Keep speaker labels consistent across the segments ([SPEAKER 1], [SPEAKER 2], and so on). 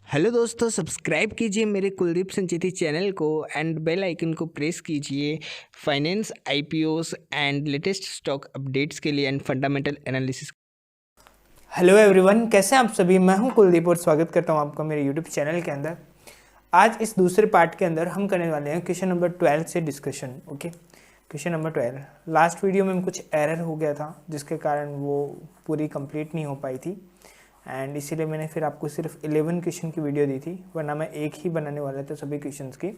[SPEAKER 1] Hello दोस्तों, subscribe कीजिए मेरे कुलदीप संचेती चैनल को एंड बेल आइकन को प्रेस कीजिए finance IPOs and latest stock updates के लिए and fundamental analysis.
[SPEAKER 2] Hello everyone, कैसे हैं आप सभी। मैं हूं कुलदीप और स्वागत करता हूं आपका मेरे यूट्यूब चैनल के अंदर। आज इस दूसरे पार्ट के अंदर हम करने वाले हैं क्वेश्चन नंबर 12 से discussion. Okay, question number 12। Last video में कुछ एरर हो गया था जिसके कारण वो पूरी कंप्लीट नहीं हो पाई थी एंड इसीलिए मैंने फिर आपको सिर्फ 11 क्वेश्चन की वीडियो दी थी, वरना मैं एक ही बनाने वाला था सभी क्वेश्चंस की।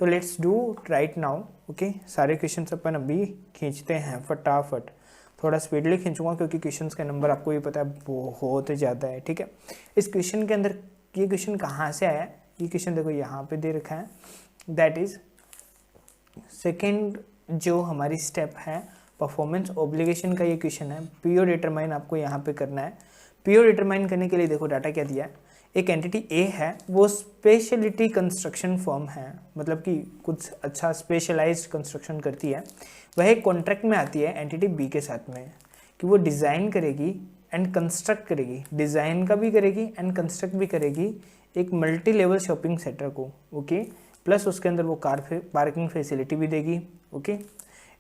[SPEAKER 2] तो let's do right now. Okay, सारे क्वेश्चंस अपन अभी खींचते हैं फटाफट। थोड़ा स्पीडली खींचूंगा क्योंकि क्वेश्चंस का नंबर आपको भी पता है बहुत ज़्यादा है। ठीक है, इस क्वेश्चन के अंदर ये क्वेश्चन कहाँ से आया, ये क्वेश्चन देखो यहाँ पे दे रखा है। दैट इज सेकेंड जो हमारी स्टेप है परफॉर्मेंस ऑब्लिगेशन का, ये क्वेश्चन है। पीओ डिटरमाइन आपको यहाँ पे करना है। पीओ डिटरमाइन करने के लिए देखो डाटा क्या दिया है। एक एंटिटी ए है, वो स्पेशलिटी कंस्ट्रक्शन फर्म है, मतलब कि कुछ अच्छा स्पेशलाइज्ड कंस्ट्रक्शन करती है। वह एक कॉन्ट्रैक्ट में आती है एंटिटी बी के साथ में कि वो डिज़ाइन करेगी एंड कंस्ट्रक्ट करेगी, डिज़ाइन का भी करेगी एंड कंस्ट्रक्ट भी करेगी एक मल्टी लेवल शॉपिंग सेंटर को। ओके, प्लस उसके अंदर वो पार्किंग फैसिलिटी भी देगी। ओके,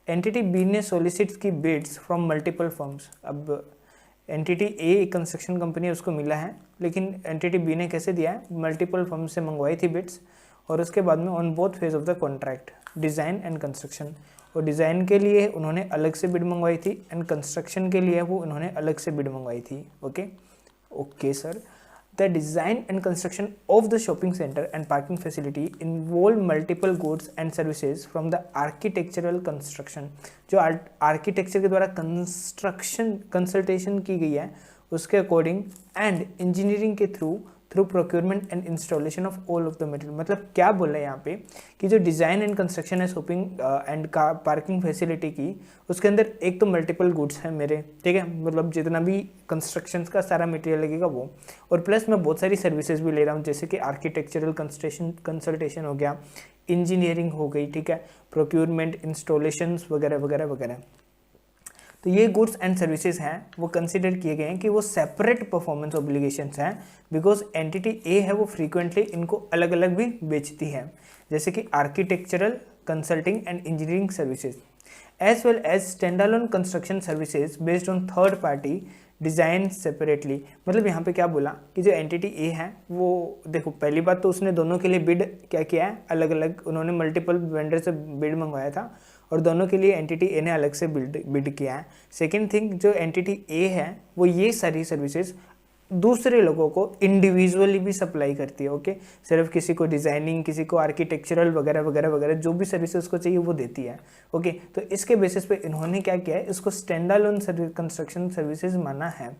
[SPEAKER 2] एंटिटी बी ने सोलिसिट्स की बिड्स फ्रॉम मल्टीपल फर्म्स। अब एंटिटी ए एक कंस्ट्रक्शन कंपनी उसको मिला है, लेकिन एंटिटी बी ने कैसे दिया है, मल्टीपल फर्म से मंगवाई थी बिड्स, और उसके बाद में on both phase of the contract design and construction. और डिज़ाइन के लिए उन्होंने अलग से बिड मंगवाई थी एंड कंस्ट्रक्शन के लिए वो उन्होंने अलग से बिड मंगवाई थी। Okay sir, the design and construction of the shopping center and parking facility involve multiple goods and services from the architectural construction। जो आर्किटेक्चर के द्वारा कंस्ट्रक्शन कंसल्टेशन की गई है उसके अकॉर्डिंग एंड इंजीनियरिंग के through procurement and installation of all of the material. मतलब क्या बोल रहे हैं यहाँ पे कि जो डिज़ाइन एंड कंस्ट्रक्शन है शॉपिंग एंड पार्किंग फैसिलिटी की, उसके अंदर एक तो मल्टीपल गुड्स हैं मेरे, ठीक है, मतलब जितना भी कंस्ट्रक्शन का सारा मटेरियल लगेगा वो, और प्लस मैं बहुत सारी सर्विसेज भी ले रहा हूँ, जैसे कि आर्किटेक्चरल कंसल्टेशन हो गया, इंजीनियरिंग हो गई, ठीक है, प्रोक्योरमेंट, इंस्टॉलेशंस वगैरह वगैरह वगैरह। तो ये गुड्स एंड सर्विसेज हैं वो कंसिडर किए गए हैं कि वो सेपरेट परफॉर्मेंस ऑब्लिगेशंस हैं, बिकॉज एंटिटी ए है वो फ्रीक्वेंटली इनको अलग अलग भी बेचती है, जैसे कि architectural consulting and engineering services as well as standalone construction services based on third party design separately. मतलब यहाँ पे क्या बोला कि जो एंटिटी ए है वो, देखो पहली बात तो उसने दोनों के लिए बिड क्या किया है, अलग अलग उन्होंने मल्टीपल वेंडर से बिड मंगवाया था और दोनों के लिए एंटिटी ए ने अलग से बिड किया है। सेकेंड थिंग, जो एंटिटी ए है वो ये सारी सर्विसेज दूसरे लोगों को इंडिविजुअली भी सप्लाई करती है। ओके, सिर्फ किसी को डिज़ाइनिंग, किसी को आर्किटेक्चरल वगैरह वगैरह वगैरह जो भी सर्विसेज को चाहिए वो देती है। ओके, तो इसके बेसिस पे इन्होंने क्या किया है, इसको स्टैंड अलोन कंस्ट्रक्शन सर्विसेज माना है।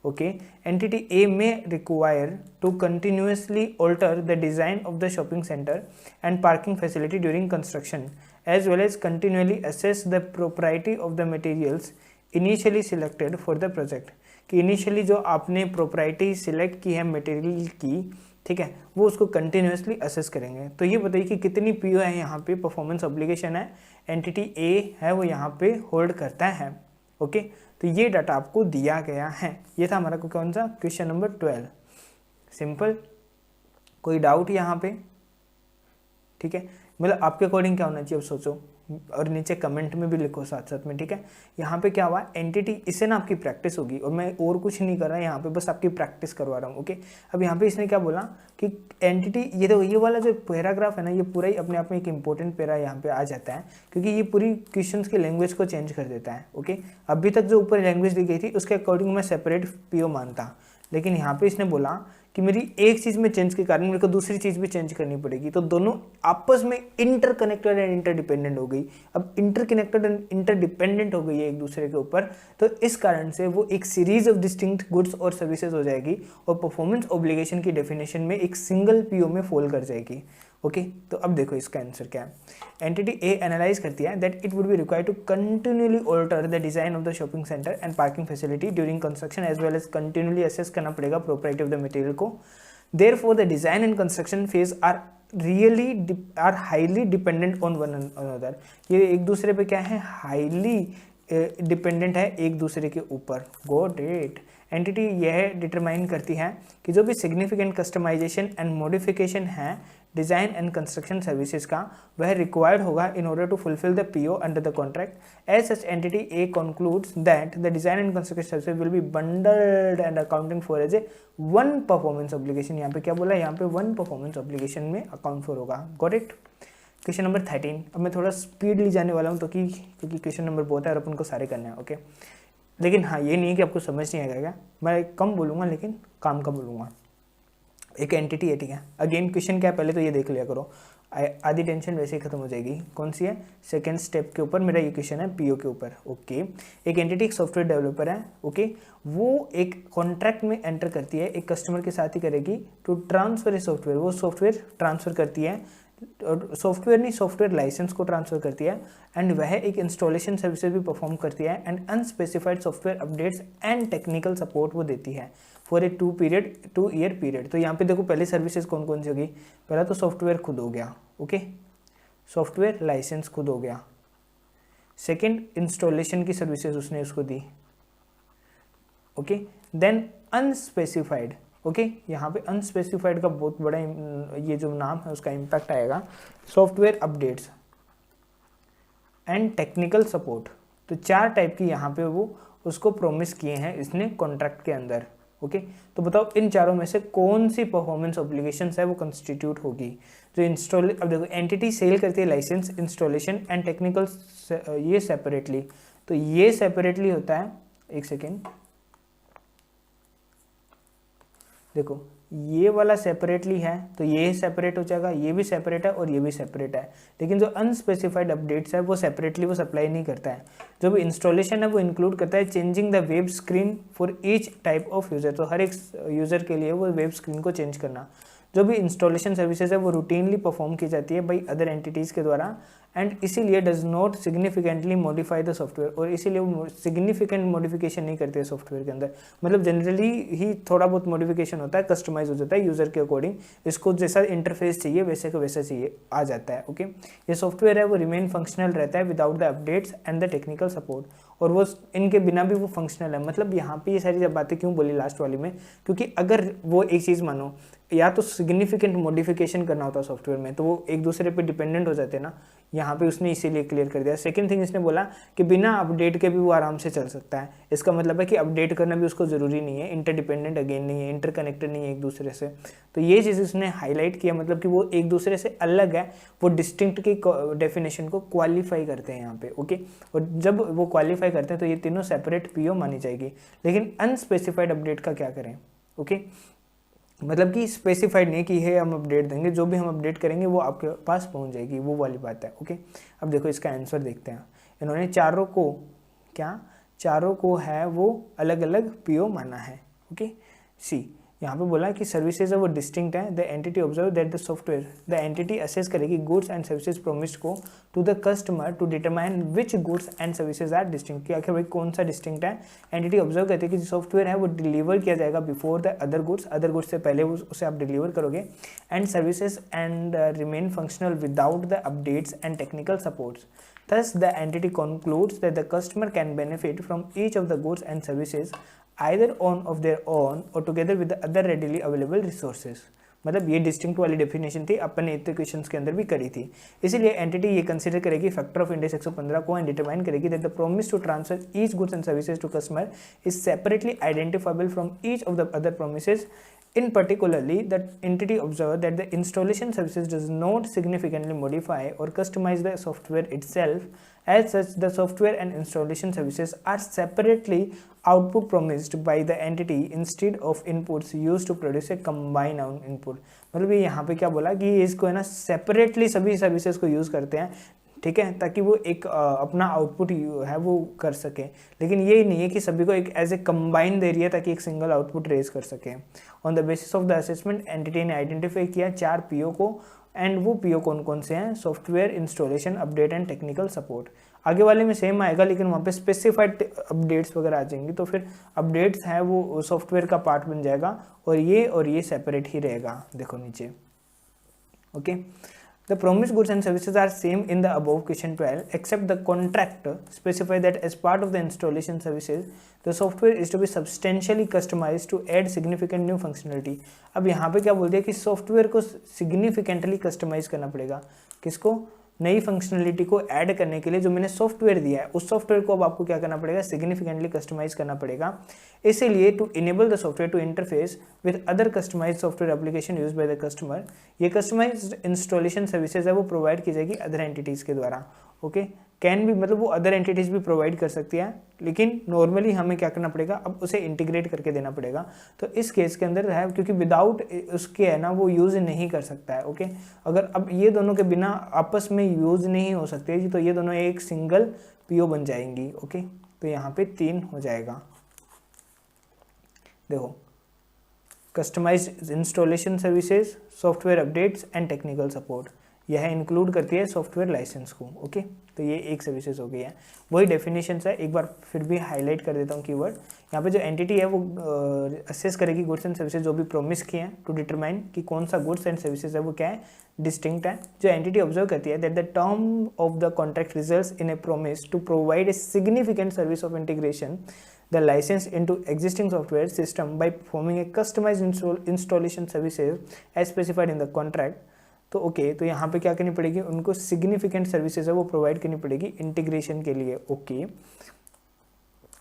[SPEAKER 2] ओके, एंटिटी ए में require to continuously alter the design of the shopping centre and parking facility during construction as well as continually assess the propriety of the materials initially selected for the project। कि initially जो आपने propriety select की है material की, ठीक है, वो उसको कंटिन्यूसली असेस करेंगे। तो ये बताइए कि कितनी पीओ है यहाँ पे, परफॉर्मेंस ऑब्लिगेशन है एंटिटी ए है वो यहाँ पे होल्ड करता है। ओके, तो ये डाटा आपको दिया गया है। ये था हमारा कौन सा क्वेश्चन नंबर 12। सिंपल, कोई डाउट यहाँ पे? ठीक है, मतलब आपके अकॉर्डिंग क्या होना चाहिए अब सोचो, और नीचे कमेंट में भी लिखो साथ साथ में। ठीक है, यहाँ पे क्या हुआ, एंटिटी, इससे ना आपकी प्रैक्टिस होगी और मैं और कुछ नहीं कर रहा यहाँ पे, बस आपकी प्रैक्टिस करवा रहा हूँ। ओके, अब यहाँ पे इसने क्या बोला कि एंटिटी, ये तो ये वाला जो पैराग्राफ है ना, ये पूरा ही अपने आप में एक इंपॉर्टेंट पैरा यहाँ पे आ जाता है, क्योंकि ये पूरी क्वेश्चन की लैंग्वेज को चेंज कर देता है। ओके, अभी तक जो ऊपर लैंग्वेज दी गई थी उसके अकॉर्डिंग मैं सेपरेट पीओ मानता, लेकिन यहाँ पे इसने बोला कि मेरी एक चीज़ में चेंज के कारण मेरे को दूसरी चीज़ भी चेंज करनी पड़ेगी, तो दोनों आपस में इंटरकनेक्टेड एंड इंटरडिपेंडेंट हो गई। अब इंटरकनेक्टेड एंड इंटरडिपेंडेंट हो गई है एक दूसरे के ऊपर, तो इस कारण से वो एक सीरीज ऑफ डिस्टिंक्ट गुड्स और सर्विसेज हो जाएगी और परफॉर्मेंस ऑब्लिगेशन की डेफिनेशन में एक सिंगल पीओ में फॉल कर जाएगी। ओके, तो अब देखो इसका आंसर क्या है। एंटिटी ए एनालाइज करती है that it would be required to continuously alter the design of the shopping centre and parking facility during construction as well as continuously assess करना पड़ेगा प्रोप्राइटी ऑफ द मटेरियल को। Therefore the design and construction phase are highly dependent on one another. ये एक दूसरे पे क्या है, highly dependent है एक दूसरे के ऊपर। Got it. एंटिटी यह डिटरमाइन करती है कि जो भी सिग्निफिकेंट कस्टमाइजेशन एंड मॉडिफिकेशन है डिज़ाइन एंड कंस्ट्रक्शन सर्विसेज का वह रिक्वायर्ड होगा in order to fulfil the PO under the contract. As such entity A concludes that the design and construction services will be bundled and accounting for as a one performance obligation. यहाँ पे क्या बोला, यहाँ पे one performance obligation में account for होगा। Got it. Question number 13। अब मैं थोड़ा स्पीड ली जाने वाला हूँ तो क्योंकि क्वेश्चन नंबर बहुत है और अपन को सारे करने हैं। ओके, लेकिन हाँ ये नहीं है कि आपको समझ नहीं आएगा, क्या मैं कम बोलूँगा लेकिन काम का बोलूँगा। एक एंटिटी है, ठीक है। अगेन क्वेश्चन क्या है पहले तो ये देख लिया करो, आधी टेंशन वैसे ही खत्म हो जाएगी। कौन सी है, सेकंड स्टेप के ऊपर मेरा ये क्वेश्चन है, पीओ के ऊपर। ओके, एक एंटिटी एक सॉफ्टवेयर डेवलपर है, ओके, वो एक कॉन्ट्रैक्ट में एंटर करती है, एक कस्टमर के साथ ही करेगी टू ट्रांसफर ए सॉफ्टवेयर। वो सॉफ्टवेयर ट्रांसफर करती है, सॉफ्टवेयर नहीं सॉफ्टवेयर लाइसेंस को ट्रांसफर करती है, एंड वह एक इंस्टॉलेशन सर्विसेज भी परफॉर्म करती है, and unspecified software updates and technical support वो देती है फॉर ए 2 ईयर पीरियड। तो यहाँ पे देखो पहले सर्विसेज कौन कौन सी होगी, पहला तो सॉफ्टवेयर खुद हो गया, ओके, सॉफ्टवेयर लाइसेंस खुद हो गया। सेकंड, इंस्टॉलेशन की सर्विसेज उसने उसको दी, ओके। देन अनस्पेसिफाइड, ओके, यहाँ पे अनस्पेसिफाइड का बहुत बड़ा ये जो नाम है उसका इम्पैक्ट आएगा। Software updates and technical support, तो 4 टाइप की यहाँ पे वो उसको प्रॉमिस किए हैं इसने कॉन्ट्रैक्ट के अंदर, ओके। तो बताओ इन चारों में से कौन सी परफॉर्मेंस ऑब्लिगेशंस है वो कंस्टिट्यूट होगी। जो इंस्टॉल, अब देखो एंटिटी सेल करती है लाइसेंस, इंस्टॉलेशन एंड टेक्निकल, ये सेपरेटली, तो ये सेपरेटली होता है। एक सेकेंड देखो, ये वाला सेपरेटली है तो ये सेपरेट हो जाएगा, ये भी सेपरेट है और ये भी सेपरेट है। लेकिन जो अनस्पेसिफाइड अपडेट्स है वो सेपरेटली वो सप्लाई नहीं करता है। जो भी इंस्टॉलेशन है वो इंक्लूड करता है changing the web screen for each type of user, तो हर एक यूज़र के लिए वो वेब स्क्रीन को चेंज करना। जो भी इंस्टॉलेशन सर्विसेज है वो रूटीनली परफॉर्म की जाती है बाई अदर एंटिटीज़ के द्वारा, एंड इसीलिए does not significantly modify the software, और इसीलिए वो सिग्निफिकेंट मॉडिफिकेशन नहीं करते हैं सॉफ्टवेयर के अंदर। मतलब जनरली ही थोड़ा बहुत मॉडिफिकेशन होता है, कस्टमाइज हो जाता है यूज़र के अकॉर्डिंग, इसको जैसा इंटरफेस चाहिए वैसे का वैसा चाहिए आ जाता है, ओके। ये सॉफ्टवेयर है वो रिमेन फंक्शनल रहता है without the updates and the technical support, और वो इनके बिना भी वो फंक्शनल है। मतलब यहाँ पे ये सारी बातें क्यों बोली लास्ट वाली में, क्योंकि अगर वो एक चीज़ मानो या तो सिग्निफिकेंट मॉडिफिकेशन करना होता है सॉफ्टवेयर में तो वो एक दूसरे पे डिपेंडेंट हो जाते हैं ना, यहाँ पे उसने इसीलिए क्लियर कर दिया। सेकंड थिंग इसने बोला कि बिना अपडेट के भी वो आराम से चल सकता है। इसका मतलब है कि अपडेट करना भी उसको ज़रूरी नहीं है, इंटरडिपेंडेंट अगेन नहीं है, इंटरकनेक्टेड नहीं है एक दूसरे से। तो ये चीज़ उसने हाईलाइट किया, मतलब कि वो एक दूसरे से अलग है, वो डिस्टिंक्ट की डेफिनेशन को क्वालिफाई करते हैं यहाँ पे, ओके। और जब वो क्वालिफाई करते हैं तो ये तीनों सेपरेट पीओ मानी जाएगी। लेकिन अनस्पेसिफाइड अपडेट का क्या करें, ओके, मतलब कि स्पेसिफाइड नहीं कि है हम अपडेट देंगे, जो भी हम अपडेट करेंगे वो आपके पास पहुंच जाएगी, वो वाली बात है, ओके। अब देखो इसका आंसर देखते हैं। इन्होंने चारों को है वो अलग अलग पीओ माना है, ओके। सी यहाँ पे बोला कि सर्विसेज है वो डिस्टिंक्ट है। The entity observe that the software, the entity assess करेगी गुड्स एंड सर्विसेज प्रोमिस्ड को to the customer to determine which goods and services are distinct, कि आखिर भाई कौन सा डिस्टिंक्ट है। एंटिटी ऑब्जर्व करती है कि जो सॉफ्टवेयर है वो डिलीवर किया जाएगा बिफोर द अदर गुड्स से पहले उसे आप डिलीवर करोगे, and services and remain functional without the updates and technical supports. Thus, the entity concludes that the customer can benefit from each of the goods and services either on of their own or together with the other readily available resources. मतलब ये distinct वाली definition थी, अपन ने इतने questions के अंदर भी करी थी। इसीलिए एंटिटी ये कंसीडर करेगी फैक्टर ऑफ इंडेक्स 115 को एंड डिटरमाइन करेगी that the promise to transfer each goods and services to customer is separately identifiable from each of the other promises. In particularly, the entity observed that the installation services does not significantly modify or customize the software itself. As such, the software and installation services are separately output promised by the entity instead of inputs used to produce a combined input. मतलब ये यहाँ पे क्या बोला कि इसको है ना सेपरेटली सभी सर्विसेज को यूज़ करते हैं, ठीक है, ताकि वो एक अपना आउटपुट है वो कर सके। लेकिन ये नहीं है कि सभी को एक एज ए कंबाइन दे रही है ताकि एक सिंगल आउटपुट रेज कर सके। On the basis of the assessment entity ने आइडेंटिफाई किया 4 पीओ को, एंड वो पीओ कौन कौन से हैं, software, installation, update and technical support. आगे वाले में सेम आएगा लेकिन वहाँ पे स्पेसिफाइड अपडेट्स वगैरह आ जाएंगी, तो फिर अपडेट्स है वो सॉफ्टवेयर का पार्ट बन जाएगा और ये सेपरेट ही रहेगा। देखो नीचे, okay. The promised goods and services are same in the above question 12 except the contract specify that as part of the installation services the software is to be substantially customized to add significant new functionality। अब यहाँ पे क्या बोल दिया कि software को significantly customize करना पड़ेगा, किसको, नई फंक्शनलिटी को ऐड करने के लिए जो मैंने सॉफ्टवेयर दिया है उस सॉफ्टवेयर को अब आपको क्या करना पड़ेगा, सिग्निफिकेंटली कस्टमाइज करना पड़ेगा। इसीलिए to enable the software to interface with other customise software application use by the customer, ये कस्टमाइज इंस्टॉलेशन सर्विसेज है वो प्रोवाइड की जाएगी अदर एंटिटीज़ के द्वारा। ओके, कैन भी मतलब वो अदर एंटिटीज़ भी प्रोवाइड कर सकती है, लेकिन नॉर्मली हमें क्या करना पड़ेगा, अब उसे इंटीग्रेट करके देना पड़ेगा। तो इस केस के अंदर है क्योंकि विदाउट उसके है ना वो यूज़ नहीं कर सकता है। ओके, अगर अब ये दोनों के बिना आपस में यूज़ नहीं हो सकते तो ये दोनों एक सिंगल पीओ बन जाएंगी। ओके, तो यहाँ पे 3 हो जाएगा। देखो, customise installation services, software updates and technical support, यह इंक्लूड करती है सॉफ्टवेयर लाइसेंस को। ओके, तो ये एक सर्विसेज हो गई है। वही डेफिनेशन है, एक बार फिर भी हाईलाइट कर देता हूँ कीवर्ड। यहाँ पे जो एंटिटी है वो असेस करेगी गुड्स एंड सर्विसेज जो भी प्रोमिस किए हैं टू डिटरमाइन कि कौन सा गुड्स एंड सर्विसेज है वो क्या है, डिस्टिंक्ट है। जो एंटिटी ऑब्जर्व करती है that the term of the contract results in a promise to provide a significant service of integration the license into existing software system by performing a customized installation services as specified in the contract। तो okay, तो यहाँ पे क्या करनी पड़ेगी, उनको significant services है वो प्रोवाइड करनी पड़ेगी इंटीग्रेशन के लिए। Okay,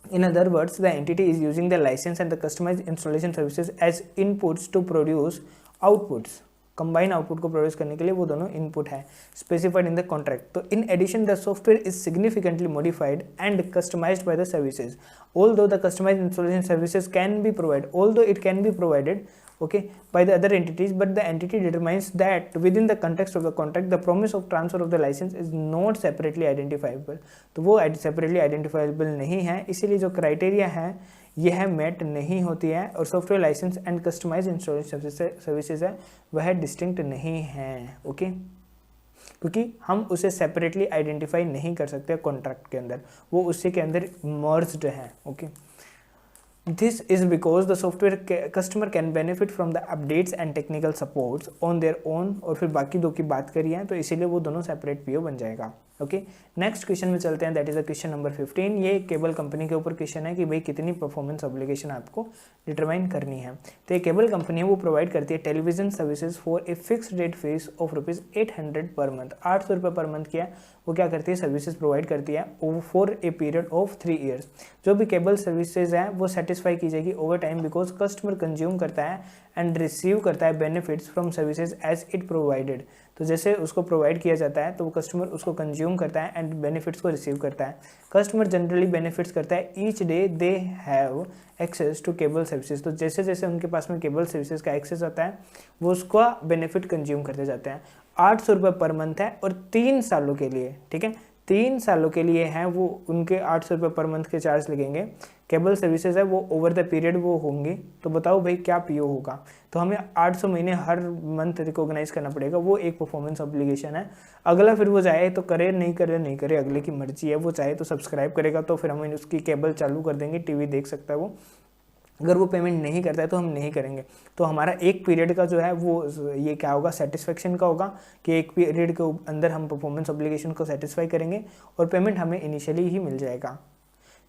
[SPEAKER 2] in other words the entity is using the licence and the customised installation services as inputs to produce outputs, combine output को प्रोड्यूस करने के लिए वो दोनों इनपुट है स्पेसिफाइड इन द कॉन्ट्रैक्ट। तो in addition the software is significantly modified and customized by the services although the customized installation services can be provided, although it can be provided, okay, by the other entities, but the entity determines that within the context of the contract the promise of transfer of the license is not separately identifiable। तो वो separately identifiable नहीं है, इसीलिए जो criteria है यह met नहीं होती है और software licence and customise installation services है वह डिस्टिंक्ट नहीं है। ओके, क्योंकि हम उसे सेपरेटली आइडेंटिफाई नहीं कर सकते कॉन्ट्रैक्ट के अंदर, वो उसी के अंदर मर्ज्ड है। Okay, this is because the software customer can benefit from the updates and technical supports on their own, और फिर बाकी दो की बात करी है तो इसीलिए वो दोनों सेपरेट पीओ बन जाएगा। ओके, नेक्स्ट क्वेश्चन में चलते हैं, that is the question number 15। ये केबल कंपनी के ऊपर क्वेश्चन है कि भाई कितनी परफॉर्मेंस ऑब्लिगेशन आपको डिटरमाइन करनी है। तो ये केबल कंपनी है वो प्रोवाइड करती है television services for a fixed rate fees of ₹800 per month, 800 रुपये पर मंथ किया वो क्या करती है, सर्विसेज प्रोवाइड करती है for a period of 3 years. जो भी केबल सर्विसेज है वो सेटिस्फाई की जाएगी over time because customer consume करता है एंड रिसीव करता है benefits from services as it provided. तो जैसे उसको प्रोवाइड किया जाता है तो वो कस्टमर उसको कंज्यूम करता है एंड बेनिफिट्स को रिसीव करता है। कस्टमर जनरली बेनिफिट्स करता है each day they have access to cable services. तो जैसे जैसे उनके पास में केबल सर्विसेज का एक्सेस होता है वो उसका बेनिफिट कंज्यूम करते जाते हैं। 800 रुपये पर मंथ है और 3 सालों के लिए, ठीक है, 3 सालों के लिए हैं वो उनके 800 रुपये पर मंथ के चार्ज लगेंगे। केबल सर्विसेज है वो ओवर द पीरियड वो होंगे। तो बताओ भाई क्या पीओ होगा, तो हमें 800 महीने हर मंथ रिकॉग्नाइज करना पड़ेगा, वो एक परफॉर्मेंस ऑब्लिगेशन है। अगला फिर वो चाहे तो करे, नहीं करे नहीं करे, अगले की मर्जी है। वो चाहे तो सब्सक्राइब करेगा तो फिर हम उसकी केबल चालू कर देंगे, टीवी देख सकता है वो। अगर वो पेमेंट नहीं करता है तो हम नहीं करेंगे। तो हमारा एक पीरियड का जो है वो ये क्या होगा, सेटिस्फेक्शन का होगा कि एक पीरियड के अंदर हम परफॉर्मेंस ऑब्लिगेशन को सेटिस्फाई करेंगे और पेमेंट हमें इनिशियली ही मिल जाएगा।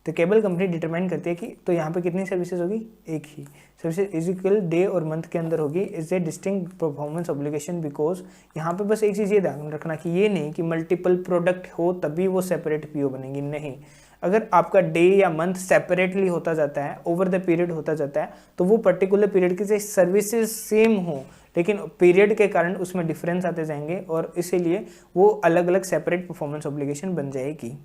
[SPEAKER 2] तो केबल कंपनी डिटरमाइन करती है कि तो यहाँ पे कितनी सर्विसेज होगी, एक ही सर्विसेज इजिकल डे और मंथ के अंदर होगी। Is a distinct performance obligation because यहाँ पे बस एक चीज़ ये ध्यान रखना कि ये नहीं कि मल्टीपल प्रोडक्ट हो तभी वो सेपरेट पीओ बनेगी, नहीं। अगर आपका डे या मंथ सेपरेटली होता जाता है, ओवर द पीरियड होता जाता है, तो वो पर्टिकुलर पीरियड की सर्विसेज सेम हो लेकिन पीरियड के कारण उसमें डिफरेंस आते जाएंगे और इसीलिए वो अलग अलग सेपरेट परफॉर्मेंस ऑब्लिगेशन बन जाएगी।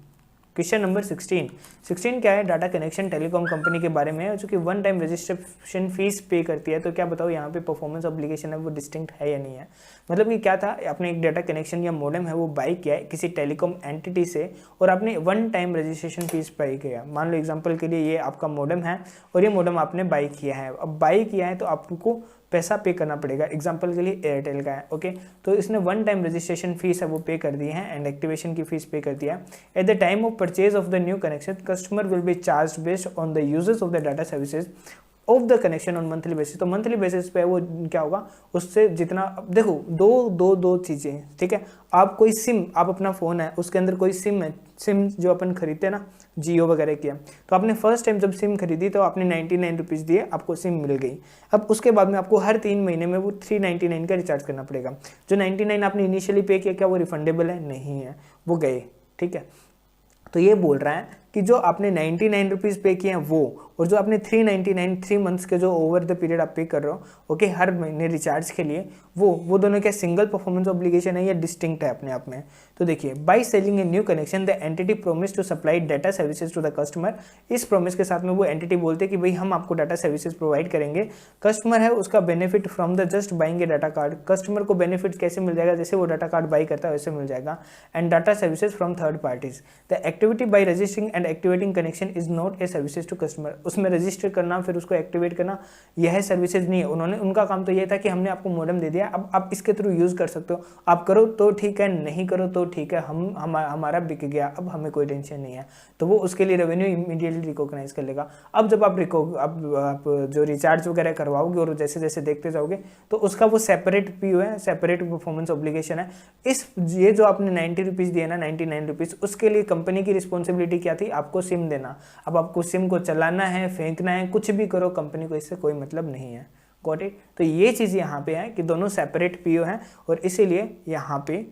[SPEAKER 2] क्वेश्चन नंबर 16 क्या है, डाटा कनेक्शन टेलीकॉम कंपनी के बारे में है जो कि 1 टाइम रजिस्ट्रेशन फीस पे करती है। तो क्या बताओ यहाँ पे परफॉर्मेंस ऑब्लिगेशन है वो डिस्टिंक्ट है या नहीं है। मतलब कि क्या था, आपने एक डाटा कनेक्शन या मोडेम है वो बाई किया है किसी टेलीकॉम एंटिटी से और आपने 1 टाइम रजिस्ट्रेशन फीस पे किया। मान लो एग्जाम्पल के लिए ये आपका मोडेम है और ये मोडेम आपने बाई किया है। अब बाई किया है तो आपको पैसा पे करना पड़ेगा, एग्जाम्पल के लिए एयरटेल का है। ओके, तो इसने 1 टाइम रजिस्ट्रेशन फीस है वो पे कर दी है एंड एक्टिवेशन की फीस पे कर दिया। At the time of purchase of the new connection customer will be charge based on the uses of the data services of the connection on monthly basis. तो मंथली बेसिस पे वो क्या होगा, उससे जितना, देखो दो चीज़ें, ठीक है। आप कोई सिम, आप अपना फ़ोन है उसके अंदर कोई सिम है, सिम जो अपन खरीदते हैं ना जियो वगैरह की, तो आपने फर्स्ट टाइम जब सिम खरीदी तो आपने 99 रुपीज़ दिए, आपको सिम मिल गई। अब उसके बाद में आपको हर 3 महीने में वो 399 का रिचार्ज करना पड़ेगा। जो 99 आपने इनिशियली पे किया, क्या वो रिफंडेबल है? नहीं है, वो गए, ठीक है। तो ये बोल रहा है कि जो आपने 99 रुपीज़ पे किए हैं वो, और जो आपने 399 3 मंथ्स के जो ओवर द पीरियड आप पे कर रहे हो, ओके, हर महीने रिचार्ज के लिए, वो दोनों क्या सिंगल परफॉर्मेंस ऑब्लिगेशन है या डिस्टिंक्ट है अपने आप में? तो देखिए, by selling a new connection the entity promise to supply data services to the customer. इस प्रोमिस के साथ में वो एंटिटी बोलते हैं कि भाई हम आपको डाटा सर्विसेज प्रोवाइड करेंगे। कस्टमर है उसका benefit from the just buying A data card. Customer को बेनिफिट कैसे मिल जाएगा? जैसे वो डाटा कार्ड बाई करता है वैसे मिल जाएगा। And data services from third parties. The activity by registering and activating connection is not a services to customer. उसमें रजिस्टर करना फिर उसको एक्टिवेट करना, यह सर्विसेज नहीं है। उनका काम तो ये था कि हमने आपको मॉडेम दे दिया, अब आप इसके थ्रू यूज कर सकते हो, आप करो तो ठीक है, नहीं करो तो ठीक है, हमारा बिक गया, अब हमें कोई टेंशन नहीं है। तो वो उसके लिए रेवेन्यू इमीडिएटली रिकॉग्नाइज कर लेगा। अब जब आप जो रिचार्ज वगैरह करवाओगे और जैसे जैसे देखते जाओगे तो उसका वो सेपरेट पीओ है, सेपरेट परफॉर्मेंस ऑब्लिगेशन है। ये जो आपने 90 रुपीज़ दिए ना, 99 रुपीज़, उसके लिए कंपनी की रिस्पॉन्सिबिलिटी क्या थी? आपको सिम देना। अब आपको सिम को चलाना है, फेंकना है, कुछ भी करो, कंपनी को इससे कोई मतलब नहीं है। Got it? तो ये चीज़ यहाँ पे है कि दोनों सेपरेट पीओ हैं और इसीलिए यहाँ पे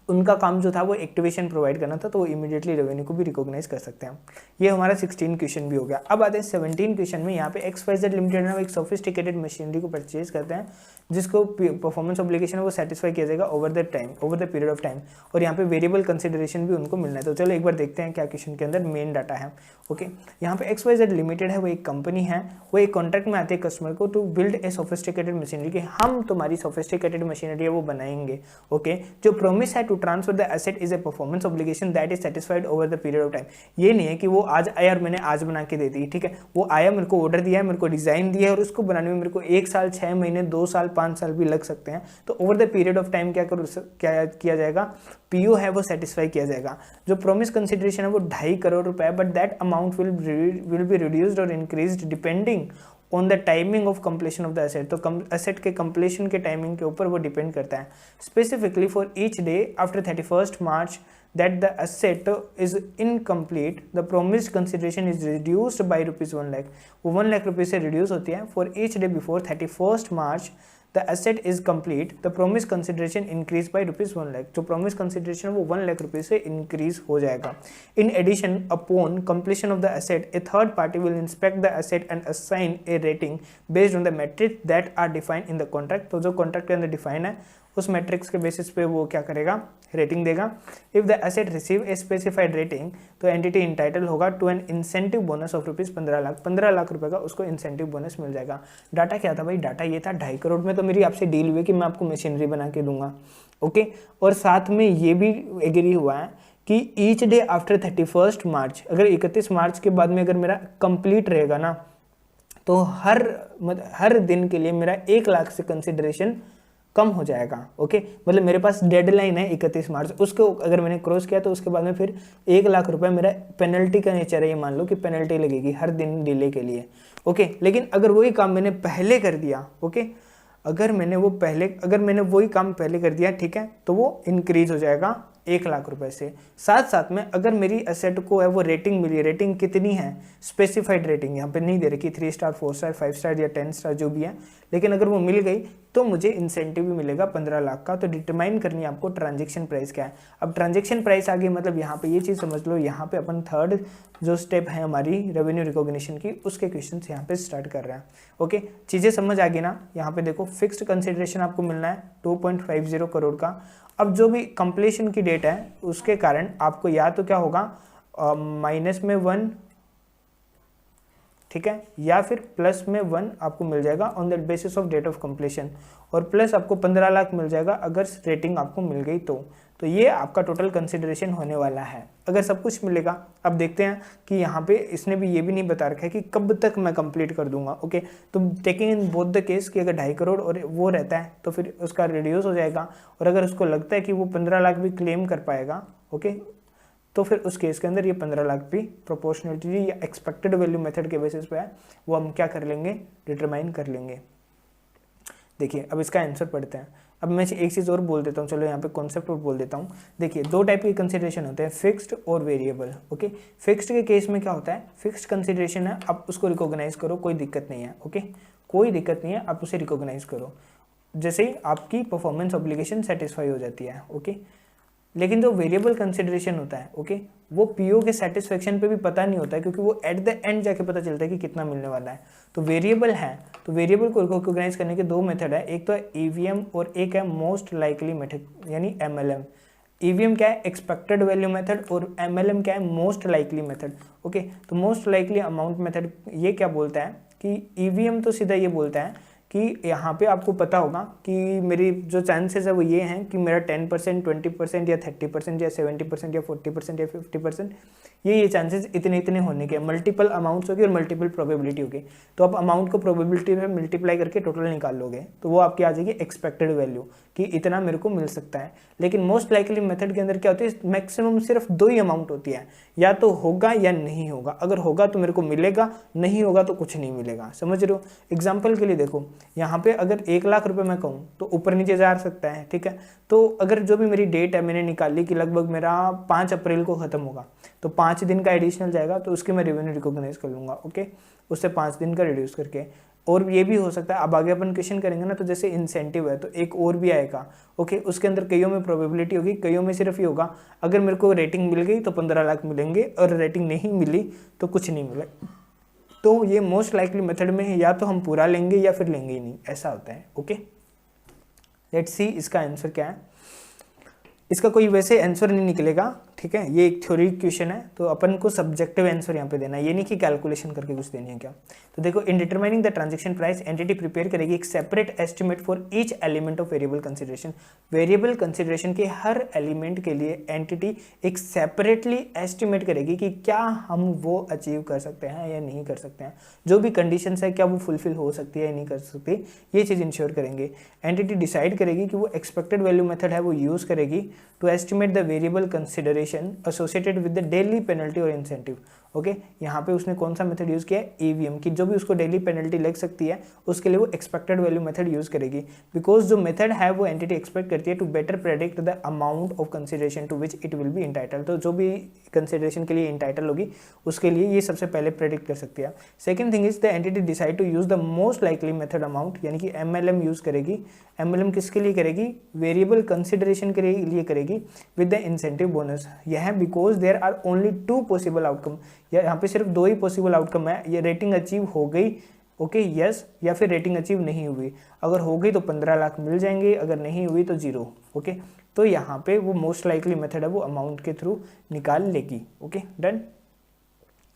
[SPEAKER 2] उनका काम जो था वो एक्टिवेशन प्रोवाइड करना था, तो वो इमीडिएटली रेवेन्यू को भी रिकॉग्नाइज कर सकते हैं। ये हमारा 16 क्वेश्चन भी हो गया। अब आते हैं 17 क्वेश्चन में। यहाँ पे XYZ लिमिटेड में एक सोफिस्टिकेटेड मशीनरी को परचेज करते हैं जिसको परफॉर्मेंस ऑब्लिगेशन है वो सेटिस्फाई किया जाएगा over the period of time, और यहाँ पे वेरिएबल कंसिडरेशन भी उनको मिलना है। तो चलो एक बार देखते हैं क्या क्वेश्चन के अंदर मेन डाटा है। ओके, यहाँ पे XYZ लिमिटेड है, वो एक कंपनी है, वो एक कॉन्ट्रैक्ट में आती है कस्टमर को to build a sophisticated machinery, कि हम तुम्हारी सोफिस्टिकेटेड मशीनरी है वो बनाएंगे। ओके, जो प्रॉमिस है to transfer the asset is a performance obligation that is satisfied over the period of time. ये नहीं है कि वो आज आया और मैंने आज बना के दे दी, ठीक है। वो आया, मेरे को ऑर्डर दिया है, मेरे को डिजाइन दिया है, और उसको बनाने में मेरे को 1 साल, 6 महीने, 2 साल, 5 साल भी लग सकते हैं। तो over the period of time क्या किया जाएगा? पीओ है वो सेटिस्फाई किया जाएगा। जो प्रॉमिस कंसिडरेशन है वो 2.5 करोड़ रुपए है, but that amount will be reduced और increased depending on the timing of completion of the asset. तो एसेट के कंप्लीशन के टाइमिंग के ऊपर वो डिपेंड करता है। Specifically for each day after 31st March that the asset is incomplete, the promised consideration is reduced by ₹1 lakh। वो 1 लाख रुपये से रिड्यूस होती है। For each day before 31st March the asset is complete, the promised consideration increase by ₹1 lakh। जो promised consideration है वो 1 लाख रुपये से increase हो जाएगा। In addition, upon completion of the asset, a third party will inspect the asset and assign a rating based on the metrics that are defined in the contract। तो जो contract के अंदर define है उस matrix के basis पे वो क्या करेगा? रेटिंग देगा। If the asset receive a specified rating, तो एंटिटी इंटाइटल होगा to an incentive bonus of ₹15 lakh. 15 lakh रुपए का उसको इंसेंटिव बोनस मिल जाएगा। डाटा क्या था भाई? डाटा ये था 2.5 करोड़ में तो मेरी आपसे डील हुई कि मैं आपको मशीनरी बना के दूंगा। ओके, और साथ में ये भी एग्री हुआ है कि ईच डे आफ्टर 31st मार्च, अगर 31 मार्च के बाद में अगर मेरा कंप्लीट रहेगा ना, तो हर दिन के लिए मेरा 1 लाख से कंसिडरेशन कम हो जाएगा। ओके, मतलब मेरे पास डेडलाइन है 31 मार्च, उसको अगर मैंने क्रॉस किया तो उसके बाद में फिर 1 लाख रुपए मेरा पेनल्टी का नेचर है। ये मान लो कि पेनल्टी लगेगी हर दिन डिले के लिए। ओके, लेकिन अगर वही काम मैंने पहले कर दिया, ओके, अगर मैंने वही काम पहले कर दिया, ठीक है, तो वो इंक्रीज हो जाएगा 1 लाख रुपए से। साथ साथ में अगर मेरी एसेट को है वो रेटिंग मिली, रेटिंग कितनी है? स्पेसिफाइड रेटिंग यहाँ पे नहीं दे रखी, 3 स्टार, 4 स्टार, 5 स्टार या 10 स्टार जो भी है, लेकिन अगर वो मिल गई तो मुझे इंसेंटिव भी मिलेगा 15 लाख का। तो डिटरमाइन करनी है आपको ट्रांजेक्शन प्राइस क्या है। अब ट्रांजेक्शन प्राइस आ गई, मतलब यहाँ पे ये चीज़ समझ लो, यहाँ पे अपन थर्ड जो स्टेप है हमारी रेवेन्यू रिकॉग्निशन की, उसके क्वेश्चन यहाँ पे स्टार्ट कर रहे हैं। ओके, चीज़ें समझ आ गई ना? यहाँ पे देखो, फिक्स्ड कंसिडरेशन आपको मिलना है 2.50 करोड़ का। अब जो भी कंप्लीशन की डेट है उसके कारण आपको या तो क्या होगा, माइनस में 1, ठीक है, या फिर प्लस में 1 आपको मिल जाएगा on the basis of date of completion, और प्लस आपको 15 लाख मिल जाएगा अगर रेटिंग आपको मिल गई तो ये आपका टोटल कंसिडरेशन होने वाला है अगर सब कुछ मिलेगा। अब देखते हैं कि यहाँ पे इसने भी ये भी नहीं बता रखा है कि कब तक मैं कंप्लीट कर दूंगा। ओके, तो taking in both the case कि अगर 2.5 करोड़ और वो रहता है तो फिर उसका रिड्यूस हो जाएगा, और अगर उसको लगता है कि वो 15 लाख भी क्लेम कर पाएगा, ओके, तो फिर उस केस के अंदर ये 15 लाख भी प्रोपोर्शनलिटी या एक्सपेक्टेड वैल्यू मेथड के बेसिस पे है, वो हम क्या कर लेंगे, डिटरमाइन कर लेंगे। देखिए अब इसका आंसर पढ़ते हैं। अब मैं एक चीज़ और बोल देता हूँ, चलो यहाँ पे कॉन्सेप्ट और बोल देता हूँ। देखिए दो टाइप के कंसिडरेशन होते हैं, फिक्स्ड और वेरिएबल। ओके, फिक्स्ड के केस में क्या होता है, फिक्स्ड कंसिडरेशन है, आप उसको रिकॉग्नाइज करो, कोई दिक्कत नहीं है। ओके, कोई दिक्कत नहीं है, आप उसे रिकॉग्नाइज करो, जैसे ही आपकी परफॉर्मेंस ऑब्लिगेशन सेटिस्फाई हो जाती है। ओके, लेकिन जो वेरिएबल कंसिडरेशन होता है, ओके, वो पीओ के सेटिस्फेक्शन पे भी पता नहीं होता है, क्योंकि वो एट द एंड जाके पता चलता है कि कितना मिलने वाला है। तो वेरिएबल है, तो वेरिएबल को रिकॉग्नाइज करने के दो मेथड है, एक तो है ईवीएम और एक है मोस्ट लाइकली मेथड यानी एमएलएम। ईवीएम क्या है, एक्सपेक्टेड वैल्यू मेथड, और एमएलएम क्या है, मोस्ट लाइकली मेथड। ओके, तो मोस्ट लाइकली अमाउंट मेथड ये क्या बोलता है कि ईवीएम तो सीधा ये बोलता है कि यहाँ पे आपको पता होगा कि मेरी जो चांसेस है वो ये हैं कि मेरा 10%, 20% या 30% या 70% या 40% या 50%, ये चांसेस इतने इतने होने के, मल्टीपल अमाउंट्स होगी और मल्टीपल प्रोबेबिलिटी होगी। तो आप अमाउंट को प्रोबेबिलिटी में मल्टीप्लाई करके टोटल निकाल लोगे, तो वो आपकी आ जाएगी एक्सपेक्टेड वैल्यू कि इतना मेरे को मिल सकता है। लेकिन मोस्ट लाइकली मेथड के अंदर क्या होती है, मैक्सिमम सिर्फ दो ही अमाउंट होती है, या तो होगा या नहीं होगा। अगर होगा तो मेरे को मिलेगा, नहीं होगा तो कुछ नहीं मिलेगा। समझ रहे हो? एग्जाम्पल के लिए देखो, यहाँ पे अगर 1 लाख रुपए मैं कहूँ तो ऊपर नीचे जा सकता है, ठीक है। तो अगर जो भी मेरी डेट है मैंने निकाली कि लगभग मेरा 5 अप्रैल को खत्म होगा, तो 5 दिन का एडिशनल जाएगा, तो उसके मैं रेवेन्यू रिकॉग्नाइज कर लूंगा। ओके, उससे 5 दिन का रिड्यूस करके। और ये भी हो सकता है, अब आगे अपन क्वेश्चन करेंगे ना, तो जैसे इंसेंटिव है तो एक और भी आएगा। ओके, उसके अंदर कईयों में प्रोबेबिलिटी होगी, कईयों में सिर्फ ये होगा अगर मेरे को रेटिंग मिल गई तो 15 लाख मिलेंगे, और रेटिंग नहीं मिली तो कुछ नहीं मिले। तो ये मोस्ट लाइकली मेथड में है, या तो हम पूरा लेंगे या फिर लेंगे ही नहीं, ऐसा होता है। ओके, लेट्स सी इसका आंसर क्या है। इसका कोई वैसे आंसर नहीं निकलेगा, ठीक है, ये एक थ्योरी क्वेश्चन है, तो अपन को सब्जेक्टिव आंसर यहाँ पे देना है, ये नहीं कि कैलकुलेशन करके कुछ देनी है क्या। तो देखो, in determining the transaction price entity prepare करेगी एक separate estimate for each element of variable consideration. Variable consideration के हर एलिमेंट के लिए एंटिटी एक सेपरेटली एस्टिमेट करेगी कि क्या हम वो अचीव कर सकते हैं या नहीं कर सकते हैं, जो भी कंडीशंस है क्या वो फुलफिल हो सकती है या नहीं कर सकती, ये चीज़ इंश्योर करेंगे। एंटिटी डिसाइड करेगी कि वो एक्सपेक्टेड वैल्यू मेथड है वो यूज़ करेगी to estimate the variable consideration associated with the daily penalty or incentive। Okay, यहाँ पे उसने कौन सा मेथड यूज किया है, ईवीएम की, जो भी उसको डेली पेनल्टी लग सकती है उसके लिए वो एक्सपेक्टेड वैल्यू मेथड यूज करेगी, बिकॉज जो मेथड है वो एंटिटी एक्सपेक्ट करती है to better predict the amount of consideration to which it will be entitle. तो जो भी कंसिडरेशन के लिए इंटाइटल होगी उसके लिए ये सबसे पहले प्रेडिक्ट कर सकती है। Second thing is the entity decide to use the most likely method amount, यानी कि एमएलएम यूज करेगी। एमएलएम किसके लिए करेगी, वेरिएबल कंसिडरेशन के लिए करेगी विद द इंसेंटिव बोनस। यह है because there are only 2 possible outcome, यहाँ पे सिर्फ 2 ही पॉसिबल आउटकम है, ये रेटिंग अचीव हो गई, ओके, यस, या फिर रेटिंग अचीव नहीं हुई। अगर हो गई तो 15 लाख मिल जाएंगे, अगर नहीं हुई तो 0। ओके, तो यहाँ पे वो मोस्ट लाइकली मेथड है वो अमाउंट के थ्रू निकाल लेगी। Okay, done.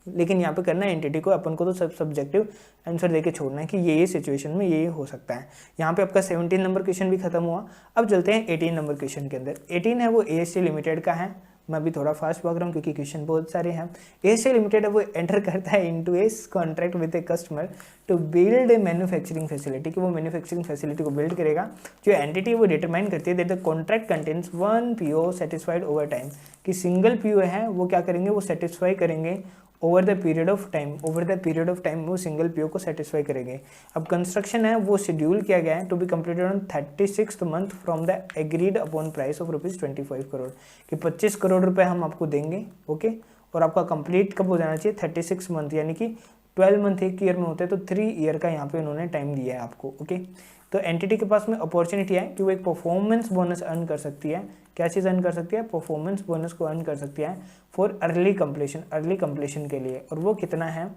[SPEAKER 2] लेकिन यहाँ पे करना है एंटिटी को, अपन को तो सब सब्जेक्टिव आंसर देके छोड़ना है कि ये सिचुएशन में ये हो सकता है। यहाँ पे आपका 17 नंबर क्वेश्चन भी खत्म हुआ। अब चलते हैं 18 नंबर क्वेश्चन के अंदर। 18 है वो एएससी लिमिटेड का है, मैं भी थोड़ा फास्ट भाग रहा हूँ क्योंकि क्वेश्चन बहुत सारे हैं। एएससी लिमिटेड है वो एंटर करता है into a contract with a customer to build a manufacturing facility, कि वो मैन्युफैक्चरिंग फैसिलिटी को बिल्ड करेगा। जो एंटिटी वो डिटरमाइन करती है that the contract contains 1 PO satisfied over time, कि सिंगल पीओ है वो क्या करेंगे, वो सेटिस्फाई करेंगे over the period of time. Over the period of time वो सिंगल पीओ को सेटिस्फाई करेंगे। अब कंस्ट्रक्शन है वो शेड्यूल किया गया है to be completed on 36th month from the agreed upon price of ₹25 crore, कि 25 करोड़ रुपए हम आपको देंगे। ओके, और आपका कंप्लीट कब हो जाना चाहिए, 36 मंथ, यानी कि 12 मंथ एक ईयर में होते हैं, तो 3 ईयर का यहाँ पे उन्होंने टाइम दिया है आपको। ओके, तो एंटिटी के पास में अपॉर्चुनिटी है कि वो एक परफॉर्मेंस बोनस अर्न कर सकती है। क्या चीज़ अर्न कर सकती है, परफॉर्मेंस बोनस को अर्न कर सकती है फॉर अर्ली कंप्लीशन के लिए। और वो कितना है,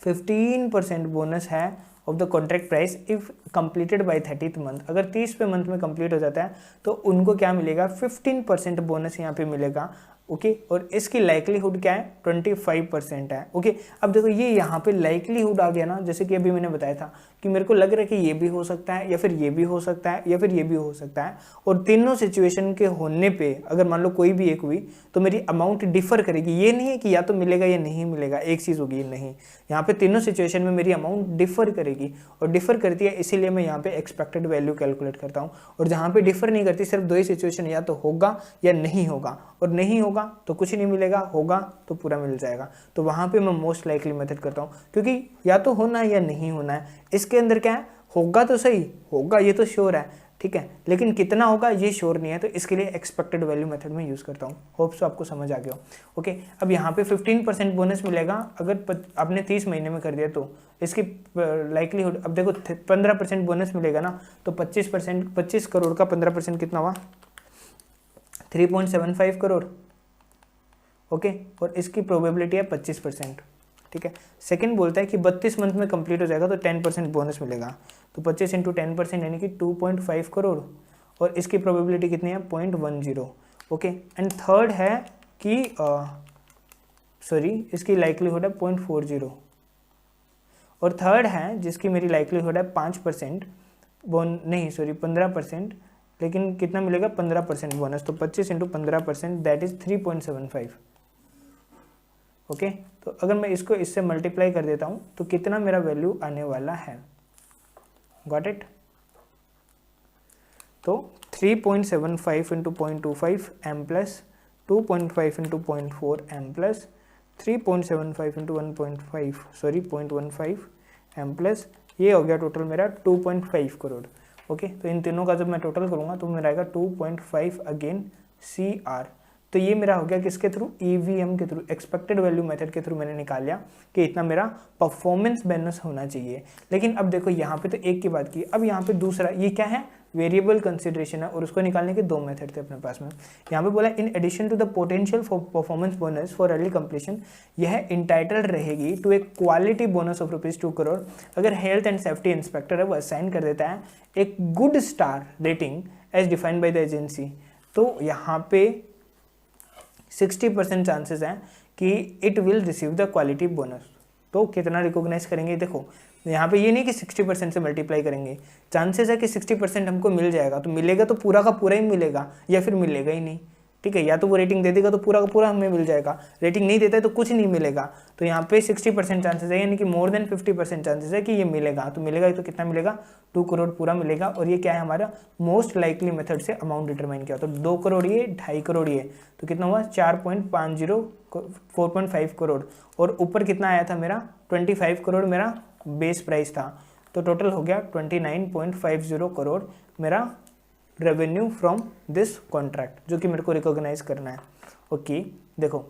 [SPEAKER 2] 15% बोनस है of the contract price if completed by 30th month. अगर 30वें मंथ में कंप्लीट हो जाता है तो उनको क्या मिलेगा, 15% बोनस यहाँ पे मिलेगा। ओके, और इसकी लाइकलीहुड क्या है, 25% है। ओके, अब देखो ये यहाँ पे लाइकलीहुड आ गया ना, जैसे कि अभी मैंने बताया था कि मेरे को लग रहा है कि ये भी हो सकता है, या फिर ये भी हो सकता है, या फिर ये भी हो सकता है, और तीनों सिचुएशन के होने पे अगर मान लो कोई भी एक हुई तो मेरी अमाउंट डिफर करेगी। ये नहीं है कि या तो मिलेगा या नहीं मिलेगा, एक चीज़ होगी, नहीं, यहाँ पे तीनों सिचुएशन में मेरी अमाउंट डिफर करेगी, और डिफर करती है इसीलिए मैं यहाँ पे एक्सपेक्टेड वैल्यू कैलकुलेट करता हूँ। और जहाँ पे डिफर नहीं करती, सिर्फ दो ही सिचुएशन, या तो होगा या नहीं होगा, और नहीं होगा तो कुछ नहीं मिलेगा, होगा तो पूरा मिल जाएगा, तो वहाँ पे मैं मोस्ट लाइकली मेथड करता हूँ, क्योंकि या तो होना है या नहीं होना है। इसके अंदर क्या है, होगा तो सही, होगा ये तो श्योर है, ठीक है, लेकिन कितना होगा ये श्योर नहीं है, तो इसके लिए एक्सपेक्टेड वैल्यू मेथड में यूज़ करता हूँ। होप सो आपको समझ आ गया हो। ओके, अब यहाँ पे 15% बोनस मिलेगा अगर आपने 30 महीने में कर दिया, तो इसकी लाइकलीहुड, अब देखो 15% बोनस मिलेगा ना, तो 25 करोड़ का 15% कितना हुआ, 3.75 करोड़। ओके, और इसकी प्रोबेबिलिटी है 25%, ठीक है। सेकंड बोलता है कि 32 मंथ में कंप्लीट हो जाएगा तो 10% बोनस मिलेगा, तो 25 इंटू 10% यानी कि 2.5 करोड़, और इसकी प्रोबेबिलिटी कितनी है, 0.10। ओके, एंड थर्ड है कि इसकी लाइकलीहुड है 0.40, और थर्ड है जिसकी मेरी लाइकलीहुड है 5%, 15%, लेकिन कितना मिलेगा, 15% बोनस, तो 25 इंटू 15% दैट इज 3.75। ओके, तो अगर मैं इसको इससे मल्टीप्लाई कर देता हूँ तो कितना मेरा वैल्यू आने वाला है, गॉट इट। तो 3.75 into 0.25 M plus 2.5 into 0.4 M plus 3.75 into 0.15 M plus, ये हो गया टोटल मेरा 2.5 करोड़। ओके, तो इन तीनों का जब मैं टोटल करूँगा तो मेरा आएगा 2.5 अगेन CR। तो ये मेरा हो गया किसके थ्रू, EVM के थ्रू, एक्सपेक्टेड वैल्यू मेथड के थ्रू मैंने निकाल लिया कि इतना मेरा परफॉर्मेंस बोनस होना चाहिए। लेकिन अब देखो यहाँ पे तो एक की बात की, अब यहाँ पे दूसरा, ये क्या है, वेरिएबल कंसिडरेशन है, और उसको निकालने के दो मेथड थे अपने पास में। यहाँ पे बोला in addition to the potential for performance bonus for early completion, यह इंटाइटल्ड रहेगी टू एक क्वालिटी बोनस ऑफ ₹2 करोड़ अगर हेल्थ एंड सेफ्टी इंस्पेक्टर है वो असाइन कर देता है एक good star rating as defined by the agency. तो यहाँ पे 60% चांसेस हैं कि it will receive the quality bonus. तो कितना रिकॉग्नाइज करेंगे, देखो यहाँ पे ये नहीं कि 60% से मल्टीप्लाई करेंगे, चांसेस है कि 60% हमको मिल जाएगा, तो मिलेगा तो पूरा का पूरा ही मिलेगा, या फिर मिलेगा ही नहीं, ठीक है। या तो वो रेटिंग दे देगा तो पूरा का पूरा हमें मिल जाएगा, रेटिंग नहीं देता है तो कुछ नहीं मिलेगा। तो यहाँ पे 60% चांसेस है, यानी कि मोर देन 50% चांसेस है कि ये मिलेगा। तो मिलेगा तो कितना मिलेगा, 2 करोड़ पूरा मिलेगा। और ये क्या है, हमारा मोस्ट लाइकली मेथड से अमाउंट डिटरमाइन किया। तो 2 करोड़ ये, 2.5 करोड़ ये, तो कितना हुआ 4.50, 4.5 करोड़, और ऊपर कितना आया था मेरा 25 करोड़ मेरा बेस प्राइस था। तो टोटल हो गया 29.50 करोड़ मेरा रेवेन्यू फ्रॉम दिस कॉन्ट्रैक्ट, जो कि मेरे को रिकॉग्नाइज करना है। ओके, देखो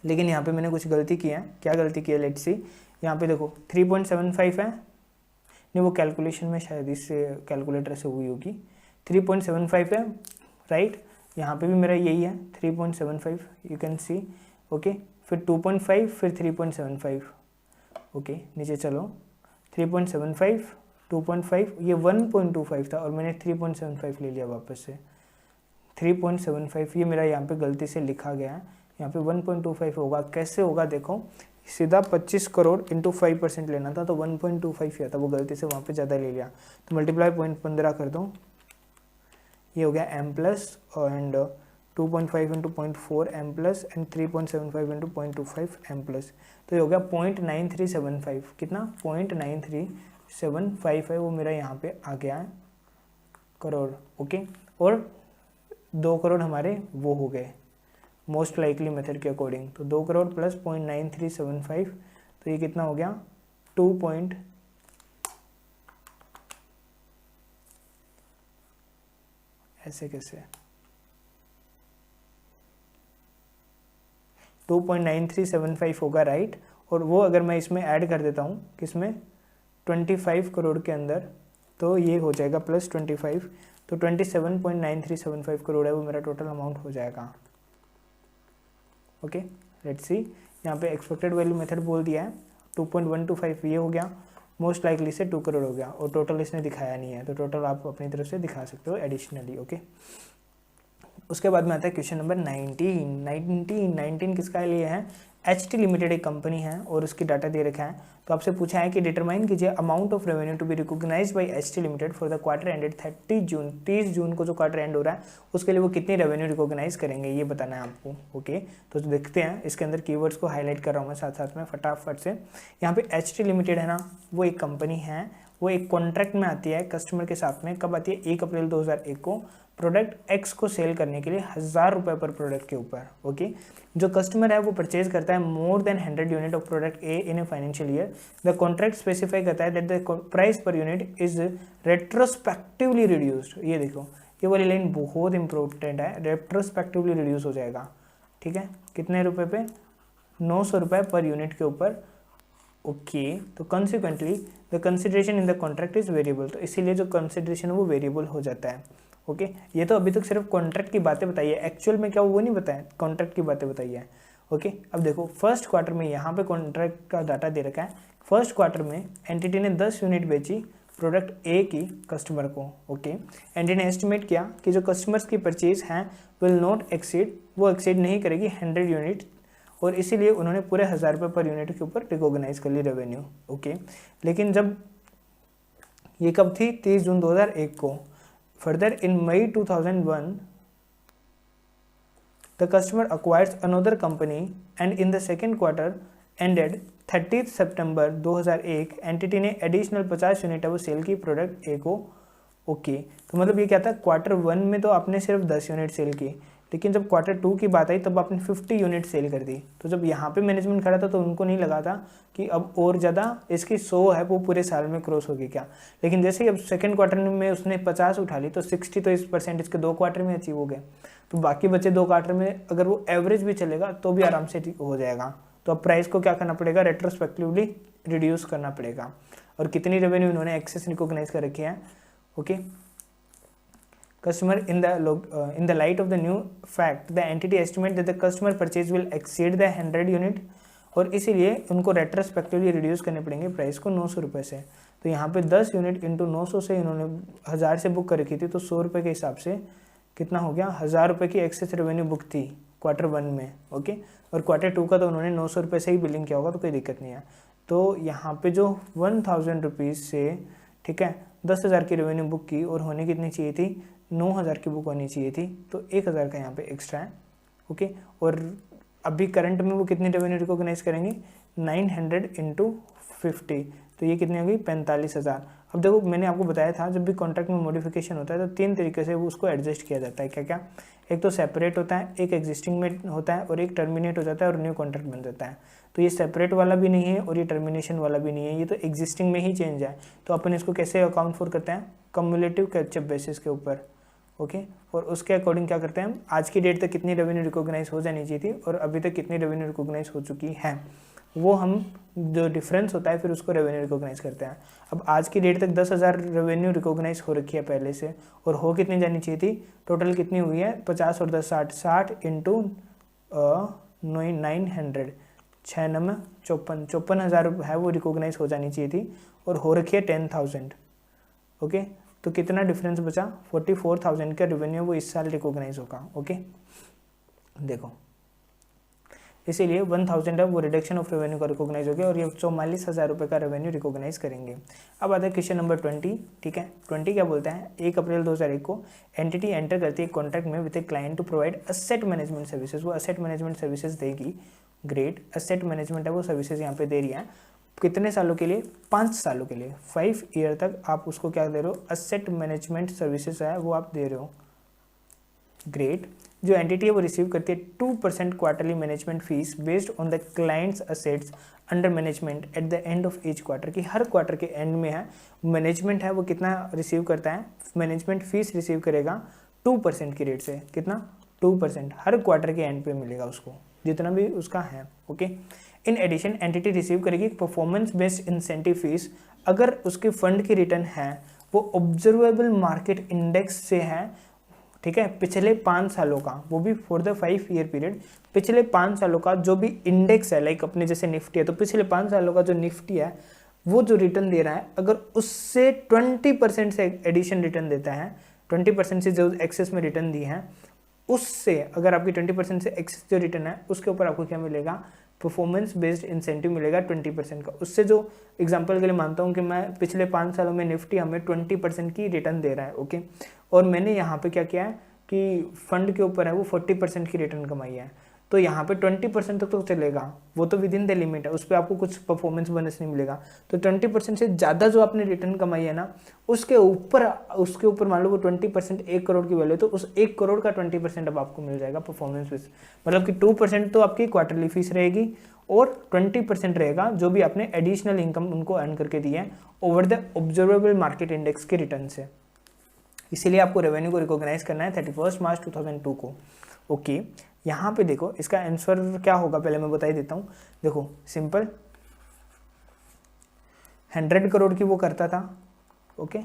[SPEAKER 2] लेकिन यहाँ पे मैंने कुछ गलती की है। क्या गलती की है, लेट्स सी। यहाँ पे देखो 3.75 है, नहीं वो कैलकुलेशन में शायद इससे कैलकुलेटर से हुई होगी, 3.75 है, राइट। यहाँ पे भी मेरा यही है 3.75, यू कैन सी। ओके, फिर 2.5, फिर 3.75। ओके, नीचे चलो, 3.75, 2.5, ये 1.25 था और मैंने 3.75 ले लिया वापस से। 3.75 ये मेरा यहाँ पे गलती से लिखा गया है, यहाँ पे 1.25 होगा। कैसे होगा, देखो सीधा 25 करोड़ इंटू 5% लेना था, तो 1.25 था, वो गलती से वहाँ पे ज़्यादा ले लिया। तो मल्टीप्लाई 0.15 कर दो, ये हो गया m plus and 2.5 into 0.4 m plus and 3.75 into 0.25 m plus, तो ये हो गया 0.9375। कितना, 0.9375 है, वो मेरा यहाँ पे आ गया है करोड़। ओके, और 2 करोड़ हमारे वो हो गए मोस्ट लाइकली मेथड के अकॉर्डिंग। तो 2 करोड़ प्लस 0.9375, तो ये कितना हो गया 2. ऐसे कैसे 2.9375 होगा, राइट। और वो अगर मैं इसमें ऐड कर देता हूँ किसमें, 25 करोड़ के अंदर, तो ये हो जाएगा प्लस 25, तो 27.9375 करोड़ है वो मेरा टोटल अमाउंट हो जाएगा। ओके, लेट्स सी, यहाँ पे एक्सपेक्टेड वैल्यू मेथड बोल दिया है 2.125, ये हो गया मोस्ट लाइकली से 2 करोड़ हो गया, और टोटल इसने दिखाया नहीं है, तो टोटल आप अपनी तरफ से दिखा सकते हो एडिशनली। ओके, उसके बाद में आता है क्वेश्चन नंबर 19 किसका लिए है, HT लिमिटेड एक कंपनी है और उसकी डाटा दे रखा है। तो आपसे पूछा है कि डिटरमाइन कीजिए amount of revenue to be recognised by HT limited for the quarter ended 30 June को जो क्वार्टर एंड हो रहा है उसके लिए वो कितनी रेवेन्यू रिकॉग्नाइज करेंगे, ये बताना है आपको। ओके, तो देखते हैं, इसके अंदर कीवर्ड्स को हाईलाइट कर रहा हूँ मैं साथ साथ में फटाफट से। यहाँ पे HT लिमिटेड है ना, वो एक कंपनी है, वो एक कॉन्ट्रैक्ट में आती है कस्टमर के साथ में। कब आती है, 1 अप्रैल 2001 को प्रोडक्ट एक्स को सेल करने के लिए 1000 रुपये पर प्रोडक्ट के ऊपर। ओके, जो कस्टमर है वो परचेज करता है more than 100 unit of product A in a financial year. The contract specify करता है that the price per unit is retrospectively reduced. ये देखो, ये वाली लाइन बहुत इंपॉर्टेंट है, रेट्रोस्पेक्टिवली रिड्यूस हो जाएगा। ठीक है, कितने रुपए पे, 900 रुपये पर यूनिट के ऊपर। ओके, तो consequently the consideration in the contract is variable, तो इसीलिए जो कंसिडरेशन है वो वेरिएबल हो जाता है। ओके, ये तो अभी तक सिर्फ कॉन्ट्रैक्ट की बातें बताई है, एक्चुअल में क्या वो नहीं बताया, कॉन्ट्रैक्ट की बातें बताई है। ओके, अब देखो फर्स्ट क्वार्टर में यहाँ पे कॉन्ट्रैक्ट का डाटा दे रखा है। फर्स्ट क्वार्टर में एंटिटी ने 10 यूनिट बेची प्रोडक्ट ए की कस्टमर को। ओके, एंटिटी ने एस्टिमेट किया कि जो कस्टमर्स की परचेज हैं विल नॉट एक्सीड, वो एक्सीड नहीं करेगी 100 यूनिट, और इसीलिए उन्होंने पूरे 1000 रुपये पर यूनिट के ऊपर रिकॉग्नाइज कर ली रेवेन्यू। ओके, लेकिन जब ये कब थी, 30 जून 2001 को। Further in May 2001 the customer acquires another company and in the second quarter ended 30th September 2001 entity ने एडिशनल 50 यूनिट है वो सेल की प्रोडक्ट ए को। ओके, तो मतलब ये क्या था, क्वार्टर 1 में तो आपने सिर्फ 10 यूनिट सेल की, लेकिन जब क्वार्टर 2 की बात आई तब आपने 50 यूनिट सेल कर दी। तो जब यहाँ पे मैनेजमेंट खड़ा था तो उनको नहीं लगा था कि अब और ज़्यादा इसकी 100 है वो पूरे साल में क्रॉस होगी क्या, लेकिन जैसे ही अब सेकंड क्वार्टर में उसने 50 उठा ली तो 60 तो इस परसेंट इसके 2 क्वार्टर में अचीव हो गए। तो बाकी बचे 2 क्वार्टर में अगर वो एवरेज भी चलेगा तो भी आराम से हो जाएगा। तो अब प्राइस को क्या करना पड़ेगा, रेट्रोस्पेक्टिवली रिड्यूस करना पड़ेगा। और कितनी रेवेन्यू इन्होंने एक्सेस रिकॉग्नाइज कर रखी है। Okay, customer in the light of the new fact the entity estimate that the customer purchase will exceed the 100 unit, और इसीलिए उनको रेट्रोस्पेक्टिवली रिड्यूस करने पड़ेंगे प्राइस को 900 रुपये से। तो यहाँ पे 10 यूनिट इंटू 900 से इन्होंने 1000 से बुक कर रखी थी, तो 100 रुपये के हिसाब से कितना हो गया, 1000 रुपये की एक्सेस रेवेन्यू बुक थी क्वार्टर 1 में। ओके, और क्वार्टर 2 का तो उन्होंने 900 रुपये से ही बिलिंग किया होगा, तो कोई दिक्कत नहीं है। तो यहाँ पे जो 1000 रुपीज़ से, ठीक है, 10,000 की रेवेन्यू बुक की और होनी कितनी चाहिए थी, 9000 की बुक होनी चाहिए थी, तो 1000 का यहाँ पे एक्स्ट्रा है। ओके, और अभी करंट में वो कितनी रेवेन्यू रिकॉग्नाइज करेंगे, 900 इंटू 50, तो ये कितनी होगी, 45,000। अब देखो मैंने आपको बताया था जब भी कॉन्ट्रैक्ट में मॉडिफिकेशन होता है तो 3 तरीके से वो उसको एडजस्ट किया जाता है। क्या क्या, एक तो सेपरेट होता है, एक एग्जिस्टिंग में होता है, और एक टर्मिनेट हो जाता है और न्यू कॉन्ट्रैक्ट बन जाता है। तो ये सेपरेट वाला भी नहीं है और ये टर्मिनेशन वाला भी नहीं है, ये तो एग्जिस्टिंग में ही चेंज है। तो अपन इसको कैसे अकाउंट फॉर करते हैं, कम्युलेटिव कैचअप बेसिस के ऊपर। ओके, और उसके अकॉर्डिंग क्या करते हैं हम, आज की डेट तक कितनी रेवेन्यू रिकॉग्नाइज हो जानी चाहिए थी और अभी तक कितनी रेवेन्यू रिकॉग्नाइज हो चुकी है, वो हम जो डिफरेंस होता है फिर उसको रेवेन्यू रिकॉग्नाइज करते हैं। अब आज की डेट तक 10,000 रेवेन्यू रिकॉग्नाइज हो रखी है पहले से, और हो कितनी जानी चाहिए थी, टोटल कितनी हुई है, 50 और 10 60 इंटू 900, 6 9 54,000 है वो रिकॉग्नाइज हो जानी चाहिए थी, और हो रखी है 10,000। ओके, तो कितना डिफरेंस बचा, 44,000 का रेवेन्यू वो इस साल रिकॉग्नाइज होगा। ओके, देखो इसीलिए 1000 है वो रिडक्शन ऑफ रेवेन्यू का रिकॉग्नाइज हो गया, और ये 44,000 रुपये का रेवेन्यू रिकॉग्नाइज करेंगे। अब आता है क्वेश्चन नंबर 20। ठीक है, 20 क्या बोलता है, 1 अप्रैल 2001 को एंटिटी एंटर करती है कॉन्ट्रैक्ट में with a client to provide asset management services, वो असेट मैनेजमेंट सर्विसेज देगी। ग्रेट, असेट मैनेजमेंट है वो सर्विसेज यहाँ पे दे रही है। कितने सालों के लिए, 5 सालों के लिए, 5 ईयर तक आप उसको क्या दे रहे हो, असेट मैनेजमेंट सर्विसेज है वो आप दे रहे हो। ग्रेट, जो एंटिटी है वो रिसीव करती है 2% quarterly management fees based on the clients assets under management eight the end of each quarter, की हर क्वार्टर के एंड में है मैनेजमेंट है वो कितना रिसीव करता है, मैनेजमेंट फीस रिसीव करेगा 2% की रेट से। कितना, 2% हर क्वार्टर के एंड पे मिलेगा उसको, जितना भी उसका है। Okay, in addition entity receive करेगी परफॉर्मेंस बेस्ड इंसेंटिव फीस अगर उसके फंड की रिटर्न है वो ऑब्जर्वेबल मार्केट इंडेक्स से है। ठीक है, पिछले 5 सालों का, वो भी फॉर द 5 ईयर पीरियड, पिछले 5 सालों का जो भी इंडेक्स है, लाइक अपने जैसे निफ्टी है तो पिछले 5 सालों का जो निफ्टी है वो जो रिटर्न दे रहा है अगर उससे 20% से एडिशन रिटर्न देता है, 20% से जो एक्सेस में रिटर्न दी है उससे अगर आपकी 20% से एक्सेस जो रिटर्न है उसके ऊपर आपको क्या मिलेगा, परफॉर्मेंस बेस्ड इंसेंटिव मिलेगा 20% का। उससे जो एग्जांपल के लिए मानता हूँ कि मैं पिछले 5 सालों में निफ्टी हमें 20% की रिटर्न दे रहा है, ओके, और मैंने यहाँ पे क्या किया है कि फंड के ऊपर है वो 40% की रिटर्न कमाई है, तो यहाँ पे 20% तक तो चलेगा, वो तो विद इन द लिमिट है, उस पर आपको कुछ परफॉर्मेंस बोनस नहीं मिलेगा। तो 20% से ज़्यादा जो आपने रिटर्न कमाई है ना, उसके ऊपर मान लो वो 20% 1 करोड़ की वैल्यू, तो उस 1 करोड़ का 20% अब आपको मिल जाएगा परफॉर्मेंस बेस। मतलब कि 2% तो आपकी क्वार्टरली फीस रहेगी और 20% रहेगा जो भी आपने एडिशनल इनकम उनको अर्न करके दिया है over the observable market index के रिटर्न से। इसीलिए आपको रेवेन्यू को रिकॉग्नाइज करना है 31 मार्च 2002 को, ओके। यहाँ पे देखो इसका आंसर क्या होगा, पहले मैं बता ही देता हूँ। देखो सिंपल, 100 करोड़ की वो करता था, ओके,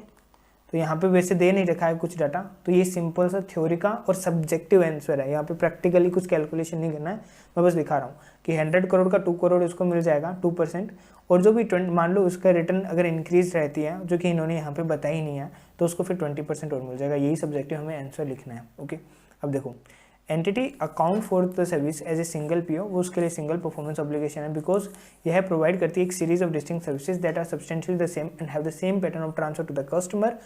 [SPEAKER 2] तो यहाँ पे वैसे दे नहीं रखा है कुछ डाटा, तो ये सिंपल सा थ्योरी का और सब्जेक्टिव आंसर है, यहाँ पे प्रैक्टिकली कुछ कैलकुलेशन नहीं करना है, मैं बस दिखा रहा हूँ कि 100 करोड़ का 2 करोड़ उसको मिल जाएगा 2%, और जो भी मान लो उसका रिटर्न अगर इंक्रीज रहती है, जो कि इन्होंने यहाँ पे बताई नहीं है, तो उसको फिर 20% और मिल जाएगा। यही सब्जेक्टिव हमें आंसर लिखना है, ओके। अब देखो, entity account for the service as a single PO, वो उसके लिए सिंगल परफॉर्मेंस ऑब्लिगेशन है, बिकॉज यह प्रोवाइड करती है एक series of distinct services that are substantially the same and have the same pattern of transfer to the customer.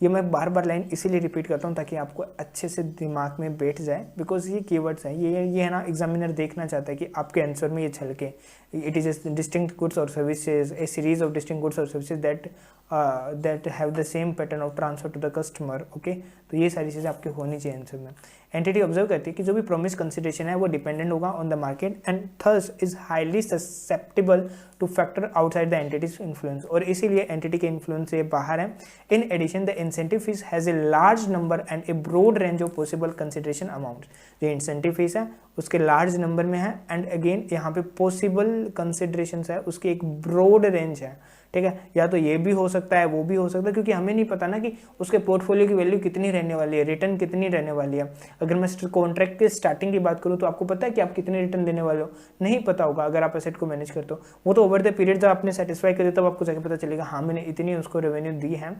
[SPEAKER 2] ये मैं बार बार लाइन इसीलिए रिपीट करता हूँ ताकि आपको अच्छे से दिमाग में बैठ जाए, बिकॉज ये कीवर्ड्स हैं, ये है ना, एग्जामिनर देखना चाहता है कि आपके आंसर में ये झलके। It is a distinct goods और services, a series of distinct goods और services that have the same pattern of transfer to the customer, okay. तो ये सारी चीज़ें आपकी होनी चाहिए आंसर में। एंटिटी ऑब्जर्व करती है कि जो भी प्रोमिस कंसिडरेशन है वो डिपेंडेंट होगा on the market and thus is highly susceptible to factor outside the entity's influence, और इसीलिए एंटिटी के इन्फ्लुएंस से बाहर है। In addition the incentive fee has a large number and a broad range of possible consideration amount. जो incentive fee है उसके large number में है, एंड अगेन यहाँ पे पॉसिबल कंसिडरेशन है उसकी एक ब्रॉड रेंज है, ठीक है। या तो ये भी हो सकता है, वो भी हो सकता है, क्योंकि हमें नहीं पता ना कि उसके पोर्टफोलियो की वैल्यू कितनी रहने वाली है, रिटर्न कितनी रहने वाली है। अगर मैं कॉन्ट्रैक्ट के स्टार्टिंग की बात करूँ तो आपको पता है कि आप कितने रिटर्न देने वाले हो, नहीं पता होगा अगर आप एसेट को मैनेज करते हो। वो तो ओवर द पीरियड जब आपने सेटिस्फाई कर दिया तब आपको जाके पता चलेगा हाँ मैंने इतनी उसको रेवेन्यू दी है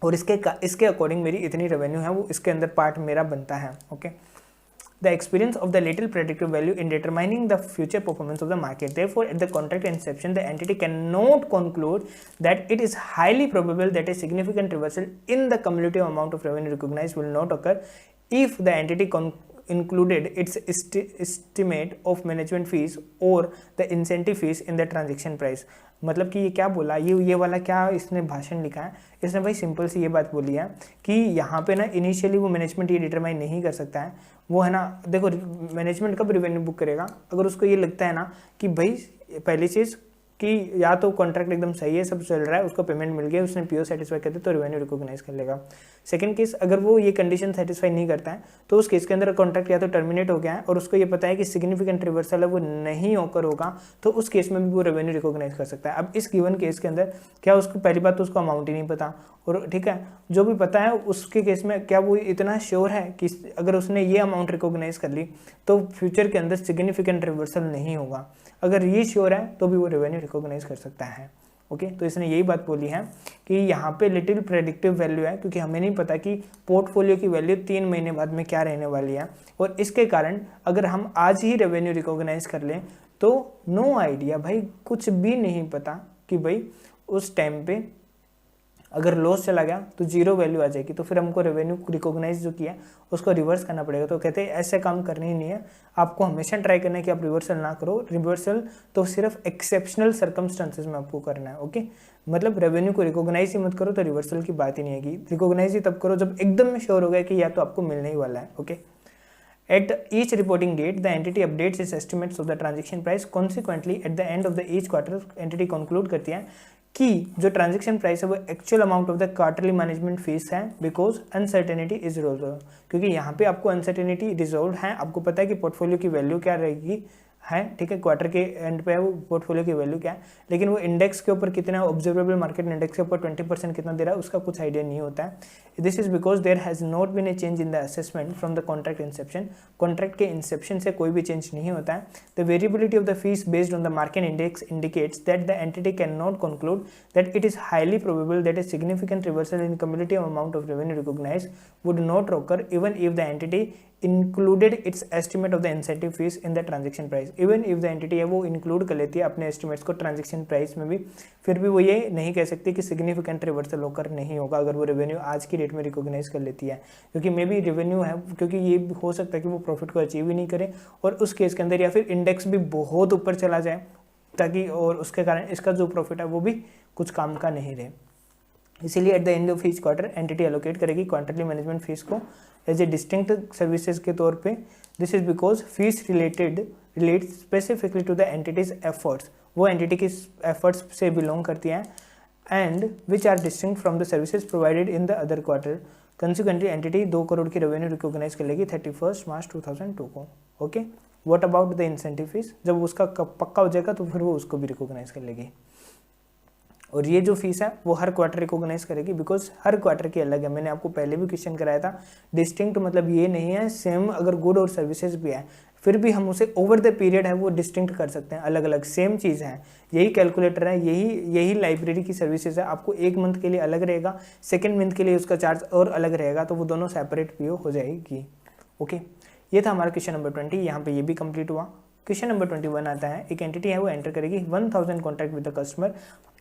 [SPEAKER 2] और इसके अकॉर्डिंग मेरी इतनी रेवेन्यू है, वो इसके अंदर पार्ट मेरा बनता है, okay. The experience of the little predictive value in determining the future performance of the market. Therefore, at the contract inception, the entity cannot conclude that it is highly probable that a significant reversal in the cumulative amount of revenue recognized will not occur if the entity included its estimate of management fees or the incentive fees in the transaction price. मतलब कि ये क्या बोला, ये वाला क्या इसने भाषण लिखा है, इसने भाई सिंपल सी ये बात बोली है कि यहाँ पे ना इनिशियली वो मैनेजमेंट ये डिटरमाइन नहीं कर सकता है, वो है ना, देखो मैनेजमेंट कब रिवेन्यू बुक करेगा, अगर उसको ये लगता है ना कि भाई पहली चीज़ कि या तो कॉन्ट्रैक्ट एकदम सही है, सब चल रहा है, उसको पेमेंट मिल गया, उसने पीओ सेटिस्फाई कर दिया तो रेवेन्यू रिकॉग्नाइज कर लेगा। सेकंड केस, अगर वो ये कंडीशन सेटिस्फाई नहीं करता है तो उस केस के अंदर कॉन्ट्रैक्ट या तो टर्मिनेट हो गया है और उसको ये पता है कि सिग्निफिकेंट रिवर्सल है वो नहीं होकर होगा, तो उस केस में भी वो रेवेन्यू रिकॉग्नाइज कर सकता है। अब इस गिवन केस के अंदर क्या उसको पहली बात तो उसको अमाउंट ही नहीं पता, और ठीक है जो भी पता है उसके केस में क्या वो इतना श्योर है कि अगर उसने ये अमाउंट रिकॉग्नाइज कर ली तो फ्यूचर के अंदर सिग्निफिकेंट रिवर्सल नहीं होगा। अगर ये श्योर है तो भी वो रेवेन्यू रिकॉग्नाइज कर सकता है, ओके। तो इसने यही बात बोली है कि यहाँ पे लिटिल प्रेडिक्टिव वैल्यू है, क्योंकि हमें नहीं पता कि पोर्टफोलियो की वैल्यू 3 महीने बाद में क्या रहने वाली है, और इसके कारण अगर हम आज ही रेवेन्यू रिकॉग्नाइज कर लें तो नो आइडिया, भाई कुछ भी नहीं पता कि भाई उस टाइम पे अगर लॉस चला गया तो जीरो वैल्यू आ जाएगी, तो फिर हमको रेवेन्यू रिकॉग्नाइज जो किया उसको रिवर्स करना पड़ेगा। तो कहते हैं ऐसे काम करने ही नहीं है, आपको हमेशा ट्राई करना है कि आप रिवर्सल ना करो, रिवर्सल तो सिर्फ एक्सेप्शनल सर्कमस्टांसेस में आपको करना है, ओके। मतलब रेवेन्यू को रिकॉग्नाइज ही मत करो तो रिवर्सल की बात ही नहीं आएगी, रिकॉग्नाइज ही तब करो जब एकदम में श्योर हो गया कि या तो आपको मिलने ही वाला है, okay. At each reporting date, the entity updates its estimates of the transaction price. Consequently, at the end of the each quarter, entity conclude करती है कि जो ट्रांजेक्शन प्राइस है वो actual amount of the quarterly management fees है, because uncertainty is resolve, क्योंकि यहाँ पे आपको अनसर्टेनिटी रिजॉल्व है, आपको पता है कि पोर्टफोलियो की वैल्यू क्या रहेगी है, ठीक है, क्वार्टर के एंड पे है वो पोर्टफोलियो की वैल्यू क्या है, लेकिन वो इंडेक्स के ऊपर कितना ऑब्जर्वेबल मार्केट इंडेक्स के ऊपर 20% कितना दे रहा है उसका कुछ आइडिया नहीं होता है। This is because there has not been a change in the assessment from the contract inception. Contract के इंसेप्शन से कोई भी चेंज नहीं होता है। The variability of the fee based on the market index indicates that the entity can not conclude that it is highly probable that a significant reversal in cumulative amount of revenue recognised would not occur even if the entity included its estimate of the incentive fees in the transaction price। even if the entity है वो include कर लेती है अपने estimates को transaction price में भी, फिर भी वो ये नहीं कह सकती कि significant reversal होकर नहीं होगा अगर वो रेवेन्यू आज की डेट में रिकॉग्नाइज कर लेती है, क्योंकि मे बी रेवेन्यू है, क्योंकि ये हो सकता है कि वो प्रॉफिट को अचीव ही नहीं करे और उस केस के अंदर या फिर इंडेक्स भी बहुत ऊपर चला जाए ताकि, और उसके कारण इसका जो प्रॉफिट है वो भी कुछ काम का नहीं रहे। इसीलिए at the end of each quarter entity allocate करेगी क्वार्टरली मैनेजमेंट फीस को एज ए डिस्टिंक्ट सर्विसेज के तौर पे। This is because fee relate specifically to the entity's efforts, वो एंटिटी की एफर्ट्स से बिलोंग करती हैं and which are distinct from the services provided in the other quarter. Consequently entity 2 crore की revenue recognise कर लेगी 31 मार्च 2002 को। Okay, what about the incentive fees? जब उसका पक्का हो जाएगा तो फिर वो उसको भी रिकॉग्नाइज कर लेगी। और ये जो फीस है वो हर क्वार्टर रिकॉग्नाइज करेगी बिकॉज हर क्वार्टर की अलग है। मैंने आपको पहले भी क्वेश्चन कराया था, डिस्टिंक्ट मतलब ये नहीं है सेम, अगर गुड और सर्विसेज भी है फिर भी हम उसे ओवर द पीरियड है वो डिस्टिंक्ट कर सकते हैं, अलग अलग सेम चीज़ है। यही कैलकुलेटर है, यही लाइब्रेरी की सर्विसेज है। आपको एक मंथ के लिए अलग रहेगा, सेकेंड मंथ के लिए उसका चार्ज और अलग रहेगा, तो वो दोनों सेपरेट पीओ हो जाएगी। ओके, ये था हमारा क्वेश्चन नंबर 20। यहाँ पे ये भी कंप्लीट हुआ। क्वेश्चन नंबर 21 आता है, एक एंटिटी है वो एंटर करेगी 1000 contract with the customer.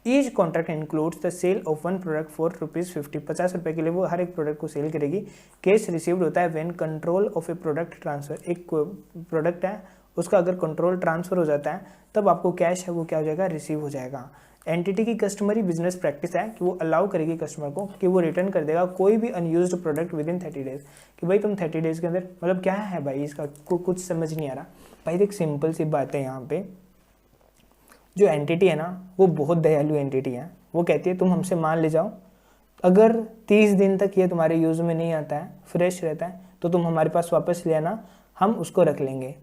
[SPEAKER 2] Each contract includes the sale of one product for ₹50। 50 रुपये के लिए वो हर एक प्रोडक्ट को सेल करेगी। कैश रिसीव्ड होता है when control of A product transfer. एक प्रोडक्ट है उसका अगर कंट्रोल ट्रांसफर हो जाता है तब आपको कैश है वो क्या हो जाएगा, रिसीव हो जाएगा। एंटिटी की कस्टमरी बिजनेस प्रैक्टिस है कि वो अलाउ करेगी कस्टमर को कि वो रिटर्न कर देगा कोई भी unused product with in 30 days. कि भाई तुम 30 डेज के अंदर, मतलब क्या है भाई इसका कुछ समझ नहीं आ रहा भाई। देख सिंपल सी बात है, यहाँ पे जो एंटिटी है ना वो बहुत दयालु एंटिटी है। वो कहती है तुम हमसे माल ले जाओ, अगर 30 दिन तक ये तुम्हारे यूज़ में नहीं आता है, फ्रेश रहता है, तो तुम हमारे पास वापस ले आना, हम उसको रख लेंगे।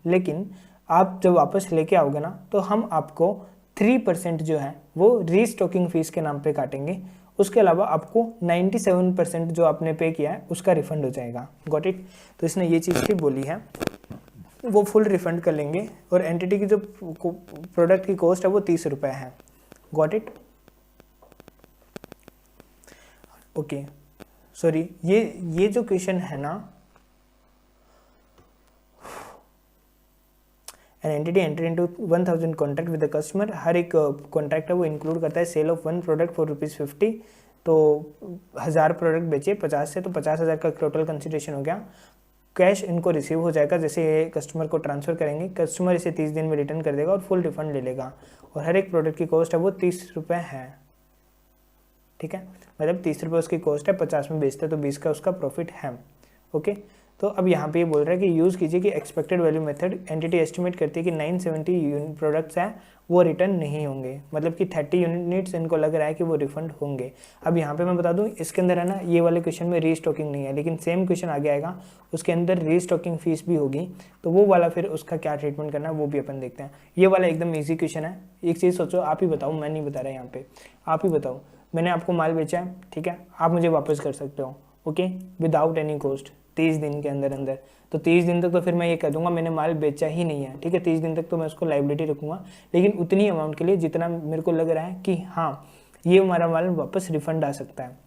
[SPEAKER 2] लेकिन आप जब वापस लेके आओगे ना तो हम आपको 3% जो है वो रीस्टॉकिंग फीस के नाम पे काटेंगे। उसके अलावा आपको 97% जो आपने पे किया है उसका रिफंड हो जाएगा। Got it? तो इसने ये चीज़ भी बोली है, वो फुल रिफंड कर लेंगे। और एंटिटी की जो प्रोडक्ट की कॉस्ट है वो 30 रुपये है। Got it? ओके, सॉरी, ये जो क्वेश्चन है ना, an entity enter into 1000 contract with the customer. हर एक कॉन्ट्रैक्ट है वो इंक्लूड करता है sale of one product for ₹50। तो 1000 प्रोडक्ट बेचे 50 से, तो 50,000 का टोटल कंसिडरेशन हो गया। कैश इनको रिसीव हो जाएगा जैसे कस्टमर को ट्रांसफर करेंगे, कस्टमर इसे 30 दिन में रिटर्न कर देगा और फुल रिफंड ले लेगा। और हर एक प्रोडक्ट की कॉस्ट है वो 30 रुपये है। ठीक है, मतलब 30 रुपये उसकी कॉस्ट है, 50 में बेचता है तो 20 का उसका प्रॉफिट है। ओके, तो अब यहाँ पे ये बोल रहा है कि यूज़ कीजिए कि expected value method. Entity estimate करती है कि 970 प्रोडक्ट्स हैं वो रिटर्न नहीं होंगे, मतलब कि 30 यूनिट्स इनको लग रहा है कि वो रिफंड होंगे। अब यहाँ पे मैं बता दूँ, इसके अंदर है ना ये वाले क्वेश्चन में रीस्टॉकिंग नहीं है, लेकिन सेम क्वेश्चन आगे आएगा उसके अंदर रीस्टॉकिंग फीस भी होगी, तो वो वाला फिर उसका क्या ट्रीटमेंट करना है वो भी अपन देखते हैं। ये वाला एकदम ईजी क्वेश्चन है। एक चीज़ सोचो, आप ही बताओ, मैं नहीं बता रहा यहाँ पे, आप ही बताओ। मैंने आपको माल बेचा है, ठीक है, आप मुझे वापस कर सकते हो, ओके, विदाउट एनी कॉस्ट 30 दिन के अंदर। तो 30 दिन तक तो फिर मैं ये कह दूंगा मैंने माल बेचा ही नहीं है, ठीक है। 30 दिन तक तो मैं उसको लाइबिलिटी रखूंगा, लेकिन उतनी अमाउंट के लिए जितना मेरे को लग रहा है कि हाँ ये हमारा माल वापस रिफंड आ सकता है।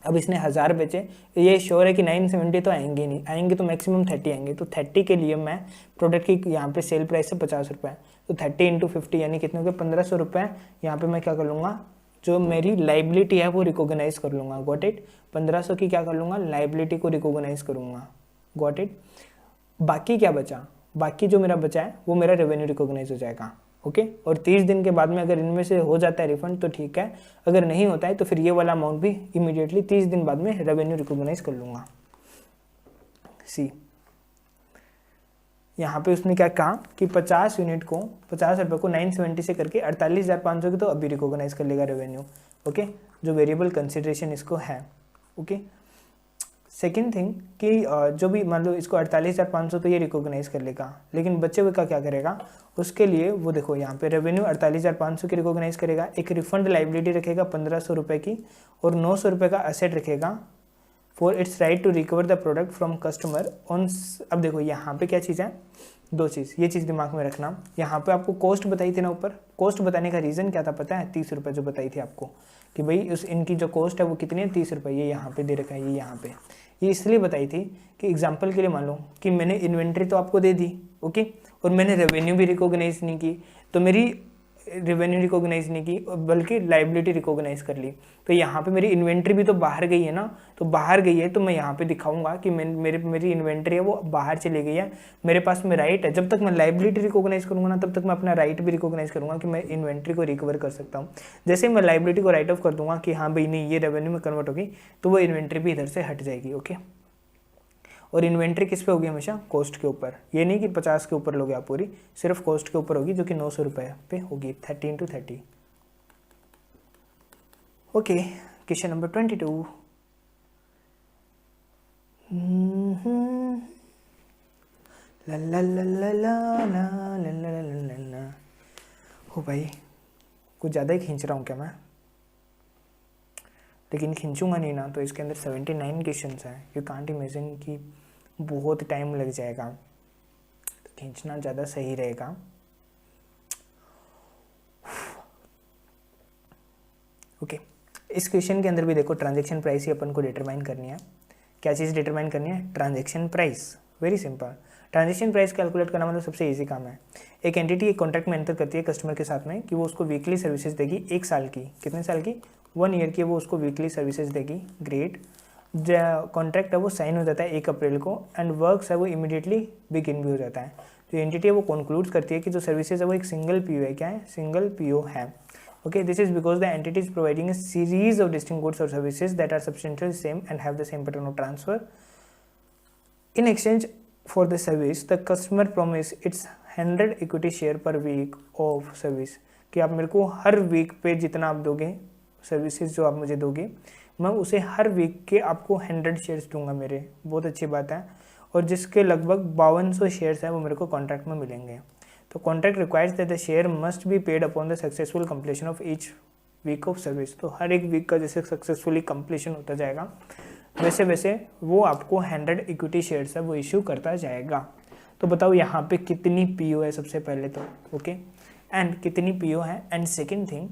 [SPEAKER 2] अब इसने 1000 बेचे, ये श्योर है कि 970 तो आएंगे नहीं, आएंगे तो मैक्सिमम 30 आएंगे। तो 30 के लिए मैं प्रोडक्ट की यहाँ पे सेल प्राइस है 50 रुपये, तो 30 × 50 यानी कितने हो गए 1500 रुपये। यहाँ पे मैं क्या कर लूँगा, जो मेरी लाइबिलिटी है वो रिकॉग्नाइज कर लूँगा। Got it? 1500 की क्या कर लूँगा, लाइबिलिटी को रिकॉग्नाइज करूँगा। Got it? बाकी क्या बचा, बाकी जो मेरा बचा है वो मेरा रेवेन्यू रिकॉग्नाइज हो जाएगा। ओके, और 30 दिन के बाद में अगर इनमें से हो जाता है रिफंड तो ठीक है, अगर नहीं होता है तो फिर ये वाला अमाउंट भी इमीडिएटली 30 दिन बाद में रेवेन्यू रिकॉग्नाइज कर लूँगा। सी, यहाँ पे उसने क्या कहा कि 50 यूनिट को 50 रुपये को 970 से करके 48,500 की तो अभी रिकॉग्नाइज कर लेगा रेवेन्यू। ओके, जो वेरिएबल कंसिडरेशन इसको है। ओके, सेकेंड थिंग कि जो भी मान लो इसको 48,500 तो ये रिकॉग्नाइज कर लेगा, लेकिन बच्चे हुए का क्या करेगा, उसके लिए वो देखो यहाँ पे रेवेन्यू 48,500 की रिकॉग्नाइज करेगा, एक रिफंड लाइबिलिटी रखेगा 1500 रुपये की, और 900 रुपये का एसेट रखेगा for its right to recover the product from customer on. अब देखो यहाँ पे क्या चीज़ है, दो चीज़, ये चीज़ दिमाग में रखना। यहाँ पे आपको कॉस्ट बताई थी ना ऊपर, कॉस्ट बताने का रीज़न क्या था पता है, 30 रुपये जो बताई थी आपको कि भाई उस इनकी जो कॉस्ट है वो कितनी है, 30 रुपये, ये यहाँ पे दे रखा है, ये यहाँ पे, ये इसलिए बताई थी कि एग्जाम्पल के लिए मान लो कि मैंने इन्वेंट्री तो आपको दे दी, ओके, और मैंने रेवेन्यू भी रिकॉग्नाइज नहीं की, तो मेरी रेवेन्यू रिकॉग्नाइज नहीं की बल्कि लाइबिलिटी रिकॉग्नाइज कर ली, तो यहाँ पे मेरी इन्वेंट्री भी तो बाहर गई है ना, तो बाहर गई है तो मैं यहाँ पे दिखाऊंगा कि मेरी इन्वेंट्री है वो बाहर चली गई है, मेरे पास में राइट है। जब तक मैं लाइबिलिटी रिकॉग्नाइज करूंगा ना, तब तक मैं अपना राइट भी रिकॉग्नाइज करूंगा कि मैं इन्वेंट्री को रिकवर कर सकता हूँ। जैसे मैं लाइबिलिटी को राइट ऑफ कर दूंगा कि हाँ भाई नहीं ये रेवेन्यू में कन्वर्ट होगी, तो वो इन्वेंट्री भी इधर से हट जाएगी, ओके। और इन्वेंट्री किस पे होगी, हमेशा कॉस्ट के ऊपर, ये नहीं कि 50 के ऊपर लोगे आप पूरी, सिर्फ कॉस्ट के ऊपर होगी, जो कि 900 रुपये पे होगी, 30 × 30। Okay, question number 22। ला ला ला ला ला ला ला ला ला ला। हो भाई, कुछ ज़्यादा ही खींच रहा हूँ क्या मैं, लेकिन खींचूंगा नहीं ना, तो इसके अंदर 79 क्वेश्चंस हैं, यू कांट इमेजिन कि बहुत टाइम लग जाएगा, तो खींचना ज़्यादा सही रहेगा। ओके, इस क्वेश्चन के अंदर भी देखो ट्रांजैक्शन प्राइस ही अपन को डिटरमाइन करनी है। क्या चीज़ डिटरमाइन करनी है, transaction price, very simple. Transaction price calculate करना मतलब सबसे इजी काम है। एक एंटिटी एक कॉन्ट्रैक्ट में एंटर करती है कस्टमर के साथ में कि वो उसको वीकली सर्विसेज देगी, 1 साल की, कितने साल की, 1 ईयर की वो उसको वीकली सर्विसेज देगी, ग्रेट। कॉन्ट्रैक्ट है वो साइन हो जाता है 1 अप्रैल को, एंड वर्क्स है वो इमीडिएटली बिगिन भी हो जाता है। जो एंटिटी है वो कंक्लूड्स करती है कि जो सर्विसेज है वो एक सिंगल पीओ है, क्या है, सिंगल पीओ है, okay. This is because the entity is providing a series of distinct goods or services that are substantially same and have the same pattern of transfer. In exchange for the service, the customer promise its 100 equity share per week of service, कि आप मेरे को हर week पे जितना आप दोगे services जो आप मुझे दोगे, मैं उसे हर वीक के आपको 100 शेयर्स दूंगा मेरे, बहुत अच्छी बात है, और जिसके लगभग 5200 शेयर्स हैं वो मेरे को कॉन्ट्रैक्ट में मिलेंगे। तो contract requires that the share must be paid upon the successful completion of each week of service. तो हर एक वीक का जैसे सक्सेसफुली कंप्लीशन होता जाएगा, वैसे वैसे वो आपको 100 इक्विटी शेयर्स है वो इश्यू करता जाएगा। तो बताओ यहाँ पे कितनी पीओ है सबसे पहले तो, ओके, एंड कितनी पीओ है, एंड सेकेंड थिंग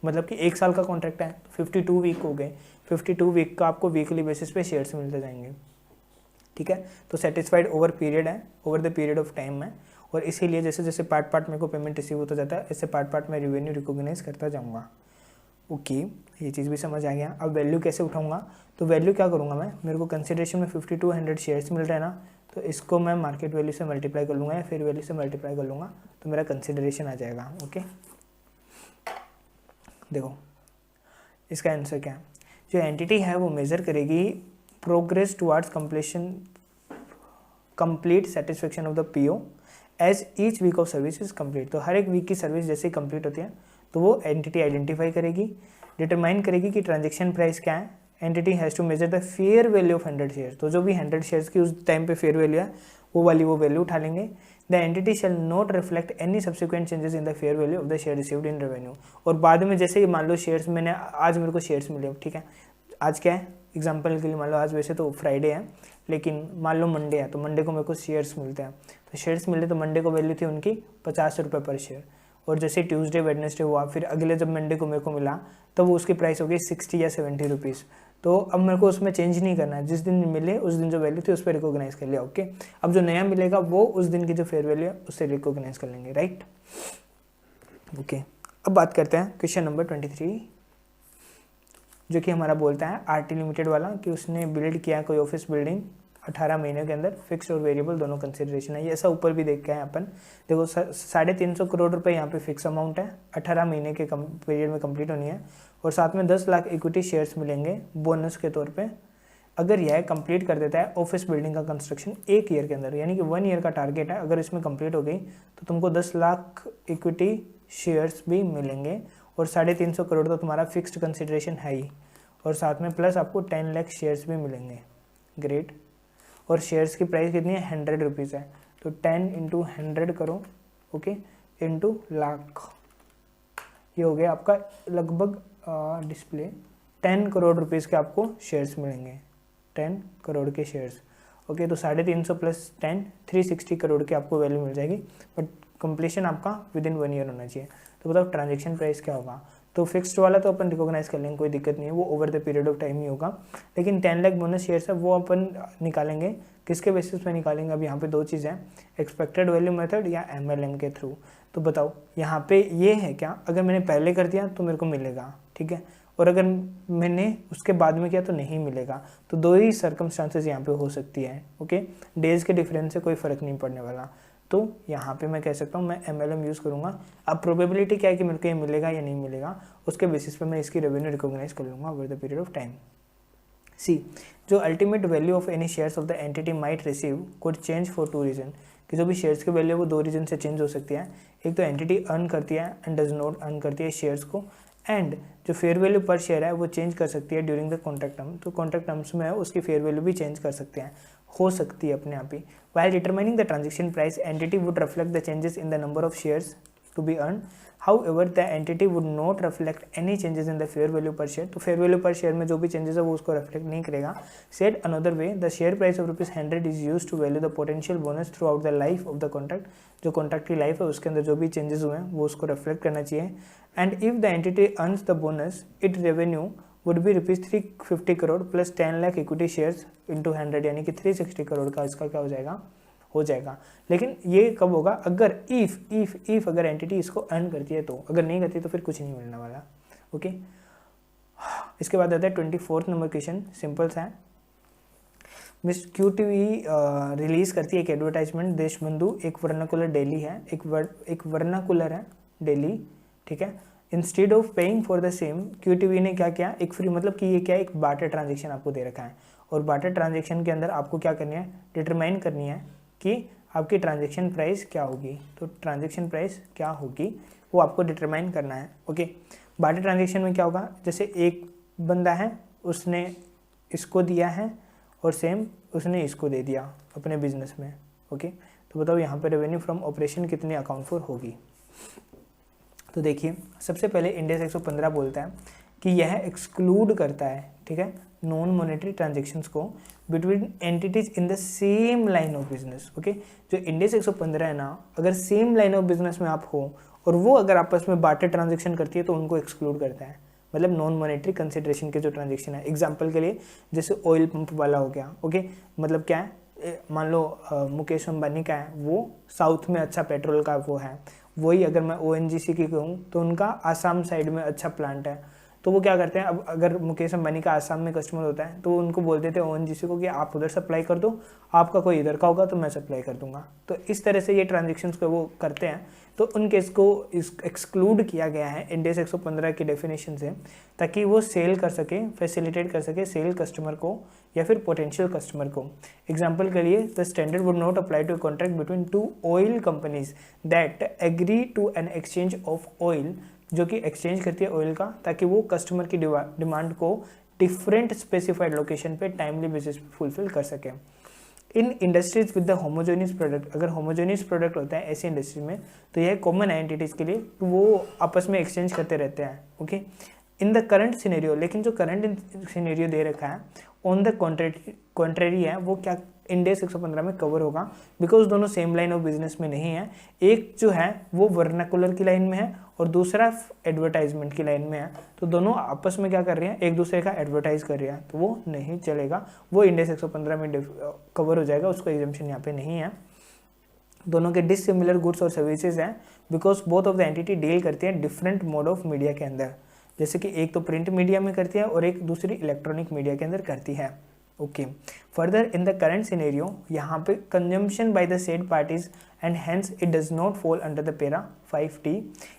[SPEAKER 2] मतलब कि 1 साल का कॉन्ट्रैक्ट है, 52 वीक हो गए, 52 वीक का आपको वीकली बेसिस पे शेयर्स मिलते जाएंगे, ठीक है। तो सेटिस्फाइड ओवर पीरियड है, over the period of time है, और इसीलिए जैसे जैसे पार्ट मेरे को पेमेंट रिसीव होता जाता है, ऐसे पार्ट में रेवेन्यू रिकॉग्नाइज करता जाऊँगा, ओके। ये चीज़ भी समझ आ गया। अब वैल्यू कैसे उठाऊंगा, तो वैल्यू क्या करूँगा मैं, मेरे को कंसिडरेशन में 5200 शेयर्स मिल रहे हैं ना, तो इसको मैं मार्केट वैल्यू से मल्टीप्लाई कर लूँगा या फेयर वैल्यू से मल्टीप्लाई कर लूँगा, तो मेरा कंसिडरेशन आ जाएगा, ओके। देखो इसका आंसर क्या है, जो एंटिटी है वो मेजर करेगी progress towards complete satisfaction of the PO as each week of service is complete. तो हर एक वीक की सर्विस जैसे ही कंप्लीट होती है तो वो एंटिटी आइडेंटिफाई करेगी, डिटरमाइन करेगी कि ट्रांजैक्शन प्राइस क्या है, entity has to measure the fair value of 100 shares. तो जो भी 100 शेयर्स की उस टाइम पे फेयर वैल्यू है वो वैल्यू उठा लेंगे। The entity shall not reflect any subsequent changes in the fair value of the share received in revenue. और बाद में जैसे ही मान लो शेयर्स मैंने आज मेरे को शेयर्स मिले, ठीक है, आज क्या है एग्जाम्पल के लिए मान लो आज वैसे तो फ्राइडे है, लेकिन मान लो मंडे है, तो मंडे को मेरे को शेयर्स मिलते हैं, तो शेयर्स मिले तो मंडे को वैल्यू थी उनकी 50 रुपये पर शेयर, और जैसे ट्यूसडे वेडनेसडे हुआ फिर अगले जब मंडे को मेरे को मिला तो वो उसकी प्राइस हो गई 60 या 70 रुपीज़। तो अब मेरे को उसमें चेंज नहीं करना है, जिस दिन मिले उस दिन जो वैल्यू थी उस पर रिकॉग्नाइज कर लिया, ओके। अब जो नया मिलेगा वो उस दिन की जो फेयर वैल्यू है उससे रिकॉग्नाइज कर लेंगे, राइट, ओके। अब बात करते हैं क्वेश्चन नंबर 23, जो कि हमारा बोलता है आरटी लिमिटेड वाला कि उसने बिल्ड किया कोई ऑफिस बिल्डिंग 18 महीने के अंदर, फिक्स और वेरिएबल दोनों कंसिडरेशन है। ये ऐसा ऊपर भी देख के हैं अपन, देखो 350 करोड़ रुपए यहाँ पे फिक्स अमाउंट है, 18 महीने के पीरियड में कंप्लीट होनी है, और साथ में 10 लाख इक्विटी शेयर्स मिलेंगे बोनस के तौर पे अगर यह कंप्लीट कर देता है ऑफिस बिल्डिंग का कंस्ट्रक्शन 1 ईयर के अंदर, यानी कि 1 ईयर का टारगेट है। अगर इसमें कंप्लीट हो गई तो तुमको 10 लाख इक्विटी शेयर्स भी मिलेंगे, और 350 करोड़ तो तुम्हारा फिक्स्ड कंसिडरेशन है ही, और साथ में प्लस आपको 10 लाख शेयर्स भी मिलेंगे, ग्रेट। और शेयर्स की प्राइस कितनी है, 100 रुपीज़ है, तो 10 इंटू 100 करो, ओके, इंटू लाख, ये हो गया आपका लगभग डिस्प्ले 10 करोड़ रुपीज़ के आपको शेयर्स मिलेंगे, 10 करोड़ के शेयर्स, ओके। तो 350 प्लस 10 360 करोड़ की आपको वैल्यू मिल जाएगी, बट कंप्लीशन आपका विद इन 1 ईयर होना चाहिए। तो बताओ ट्रांजेक्शन प्राइस क्या होगा। तो फिक्स्ड वाला तो अपन रिकॉग्नाइज कर लेंगे, कोई दिक्कत नहीं है, वो over the period of time ही होगा। लेकिन 10 लाख बोनस शेयर्स है वो अपन निकालेंगे किसके बेसिस पे निकालेंगे। अब यहाँ पे दो चीज़ें हैं, एक्सपेक्टेड वैल्यू मेथड या MLM के थ्रू। तो बताओ यहाँ पे ये है क्या, अगर मैंने पहले कर दिया तो मेरे को मिलेगा, ठीक है, और अगर मैंने उसके बाद में किया तो नहीं मिलेगा। तो दो ही सर्कमस्टांसेस यहाँ पे हो सकती है, ओके। डेज के डिफरेंस से कोई फ़र्क नहीं पड़ने वाला। तो यहाँ पे मैं कह सकता हूँ मैं MLM यूज़ करूँगा। अब प्रोबेबिलिटी क्या है कि मेरे को ये मिलेगा या नहीं मिलेगा, उसके बेसिस पे मैं इसकी रेवेन्यू रिकॉग्नाइज कर लूँगा over the period of time. See, जो ultimate value of any shares of the entity might receive could change for 2 reason, कि जो भी शेयर्स की वैल्यू वो 2 रीजन से चेंज हो सकती है। एक तो एंटिटी अर्न करती है एंड डज नॉट अर्न करती है शेयर्स को, एंड जो फेयर वैल्यू पर शेयर है वो चेंज कर सकती है ड्यूरिंग द कॉन्ट्रैक्ट टर्म। तो कॉन्ट्रैक्ट टर्म्स में उसकी फेयर वैल्यू भी चेंज कर सकते हैं, हो सकती है अपने आप ही। While determining the transaction price, entity would reflect the changes in the number of shares to be earned. However, the entity would not reflect any changes in the fair value per share. तो fair value per share में जो भी changes है वो उसको reflect नहीं करेगा। Said another way, the share price of ₹100 is used to value the potential bonus throughout the life of the contract. जो contract की life है उसके अंदर जो भी changes हुए हैं वो उसको reflect करना चाहिए। And if the entity earns the bonus, its revenue would be ₹350 crore plus 10 lakh equity shares into 100, यानी कि 360 करोड़ का इसका क्या हो जाएगा। लेकिन ये कब होगा, अगर इफ अगर एंटिटी इसको अर्न करती है तो, अगर नहीं करती तो फिर कुछ नहीं मिलने वाला, ओके। इसके बाद आता है 24 नंबर क्वेश्चन, सिंपल सा है। मिस QTV रिलीज करती है एक एडवर्टाइजमेंट, देशबंधु एक वर्नाकुलर डेली है, एक वर्नाकुलर है डेली, ठीक है। Instead of paying for the same, QTV ने क्या किया, एक फ्री, मतलब कि ये क्या है, एक बार्टर ट्रांजेक्शन आपको दे रखा है, और बार्टर ट्रांजेक्शन के अंदर आपको क्या करनी है, डिटरमाइन करनी है कि आपकी ट्रांजेक्शन प्राइस क्या होगी। तो ट्रांजेक्शन प्राइस क्या होगी वो आपको डिटरमाइन करना है, ओके। बार्टर ट्रांजेक्शन में क्या होगा, जैसे एक बंदा है उसने इसको दिया है और सेम उसने इसको दे दिया अपने बिजनेस में, ओके। तो बताओ यहाँ पे रेवेन्यू फ्रॉम ऑपरेशन कितनी अकाउंट फॉर होगी। तो देखिए सबसे पहले इंडेक्स 115 बोलता है कि यह एक्सक्लूड करता है, ठीक है, नॉन मॉनेटरी ट्रांजेक्शन्स को between entities in the same line of business, okay. जो इंडेक्स 115 है ना, अगर सेम लाइन ऑफ बिजनेस में आप हो और वो अगर आपस में बार्टर ट्रांजेक्शन करती है तो उनको एक्सक्लूड करता है, मतलब नॉन मॉनेटरी कंसिडरेशन के जो ट्रांजेक्शन है। एग्जाम्पल के लिए जैसे ऑयल पंप वाला हो गया, ओके, मतलब क्या है, मान लो मुकेश अंबानी का है, वो साउथ में अच्छा पेट्रोल का वो है, वही अगर मैं ONGC की कहूँ तो उनका आसाम साइड में अच्छा प्लांट है, तो वो क्या करते हैं, अब अगर मुकेश अंबानी का आसाम में कस्टमर होता है तो उनको बोल देते हैं ONGC को कि आप उधर सप्लाई कर दो, आपका कोई इधर का होगा तो मैं सप्लाई कर दूंगा। तो इस तरह से ये ट्रांजेक्शन्स को वो करते हैं, तो उन केस को एक्सक्लूड किया गया है इंडेक्स 115 की डेफिनेशन से, ताकि वो सेल कर सके, फैसिलिटेट कर सके सेल कस्टमर को या फिर पोटेंशियल कस्टमर को। एग्जाम्पल के लिए, the standard would not apply to contract between 2 oil companies that agree to an exchange of oil, जो कि एक्सचेंज करती है ऑयल का, ताकि वो कस्टमर की डिमांड को डिफरेंट स्पेसिफाइड लोकेशन पे टाइमली बेसिस पे फुलफिल कर सके। In industries with the homogeneous product, अगर होमोजेनियस प्रोडक्ट होता है ऐसी इंडस्ट्री में तो यह कॉमन एंटिटीज़ के लिए, तो वो आपस में एक्सचेंज करते रहते हैं, okay. In the current scenario, लेकिन जो करंट सिनेरियो दे रखा है ऑन द कॉन्ट्रेरी है, वो क्या इंडेक्स 115 में कवर होगा, बिकॉज दोनों सेम लाइन ऑफ बिजनेस में नहीं है। एक जो है वो वर्नाकुलर की लाइन में है और दूसरा एडवर्टाइजमेंट की लाइन में है, तो दोनों आपस में क्या कर रहे हैं, एक दूसरे का एडवर्टाइज कर रहे हैं, तो वो नहीं चलेगा, वो इंडेक्स 115 में कवर हो जाएगा, उसको एग्जम्पशन यहाँ पे नहीं है। दोनों के डिसिमिलर गुड्स और सर्विसेज हैं, because both of the entity deal करती है डिफरेंट मोड ऑफ मीडिया के अंदर, जैसे कि एक तो प्रिंट मीडिया में करती है और एक दूसरी इलेक्ट्रॉनिक मीडिया के अंदर करती है, okay. Further in the current scenario, यहाँ पे consumption by the said parties and hence it does not fall under the para 5T।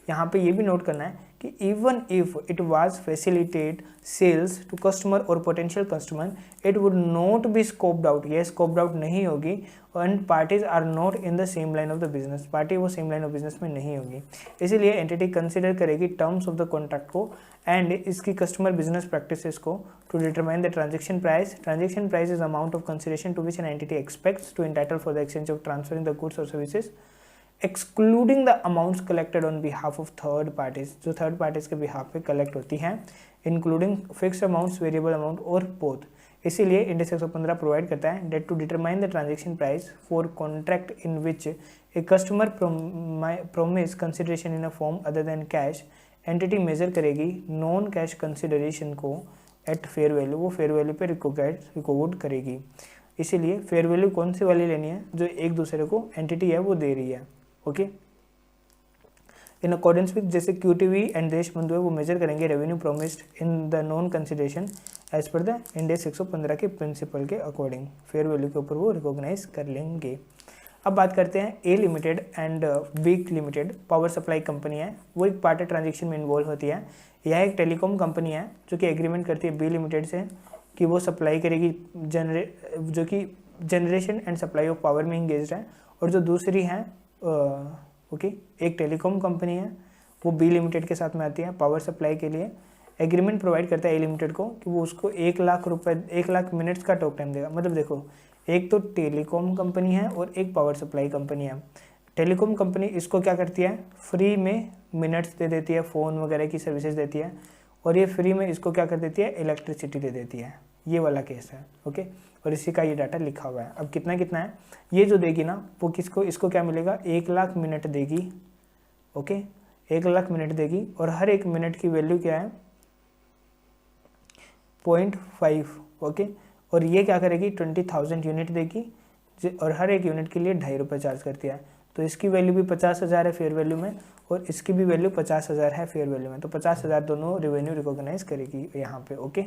[SPEAKER 2] यहाँ पे ये भी नोट करना है कि even if it was facilitate sales to customer और potential customer it would not be scoped out, ये scoped out नहीं होगी, and parties are not in the same line of the business, party वो same line of business में नहीं होगी। इसीलिए entity consider करेगी टर्म्स ऑफ द कॉन्ट्रैक्ट को एंड इसकी कस्टमर बिजनेस प्रैक्टिसेस को to determine the transaction price. Transaction price is amount of consideration to which an entity expects to entitle for the exchange of transferring the goods और services excluding the amounts collected on behalf of third parties, जो third parties के behalf पे collect होती हैं, including fixed amounts, variable amount और both. इसीलिए index 115 provide करता है that to determine the transaction price for contract in which a customer promise consideration in a form other than cash, entity measure करेगी non cash consideration को at fair value, वो fair value पे record करेगी। इसीलिए fair value कौन सी वाली लेनी है, जो एक दूसरे को एंटिटी है वो दे रही है। ओके, इन अकॉर्डेंस विद, जैसे क्यूटीवी एंड देश बंधु है वो मेजर करेंगे revenue promised in the non consideration as per the index 115 के प्रिंसिपल के अकॉर्डिंग, फेयर वैल्यू के ऊपर वो रिकॉग्नाइज कर लेंगे। अब बात करते हैं A limited and week limited, power supply company है, वो एक पार्टी ट्रांजेक्शन में इन्वॉल्व होती है। यह एक टेलीकॉम कंपनी है जो कि एग्रीमेंट करती है बी लिमिटेड से कि वो सप्लाई करेगी जो कि generation and supply of power में इंगेज है, और जो दूसरी है एक टेलीकॉम कंपनी है वो बी लिमिटेड के साथ में आती है पावर सप्लाई के लिए। एग्रीमेंट प्रोवाइड करता है ए लिमिटेड को कि वो उसको 1 लाख मिनट्स का टॉक टाइम देगा। मतलब देखो, एक तो टेलीकॉम कंपनी है और एक पावर सप्लाई कंपनी है। टेलीकॉम कंपनी इसको क्या करती है, फ्री में मिनट्स दे देती है, फ़ोन वगैरह की सर्विसेज देती है, और ये फ्री में इसको क्या कर देती है, इलेक्ट्रिसिटी दे देती है। ये वाला केस है। ओके, और इसी का ये डाटा लिखा हुआ है। अब कितना कितना है, ये जो देगी ना वो किसको, इसको क्या मिलेगा, 1 लाख मिनट देगी। ओके, 1 लाख मिनट देगी, और हर एक मिनट की वैल्यू क्या है, 0.5। ओके, और ये क्या करेगी, 20,000 यूनिट देगी, और हर एक यूनिट के लिए 2.5 रुपये चार्ज करती है। तो इसकी वैल्यू भी 50,000 है फेयर वैल्यू में, और इसकी भी वैल्यू 50,000 है फेयर वैल्यू में। तो 50,000 दोनों रेवेन्यू रिकॉग्नाइज करेगी यहाँ पे। ओके,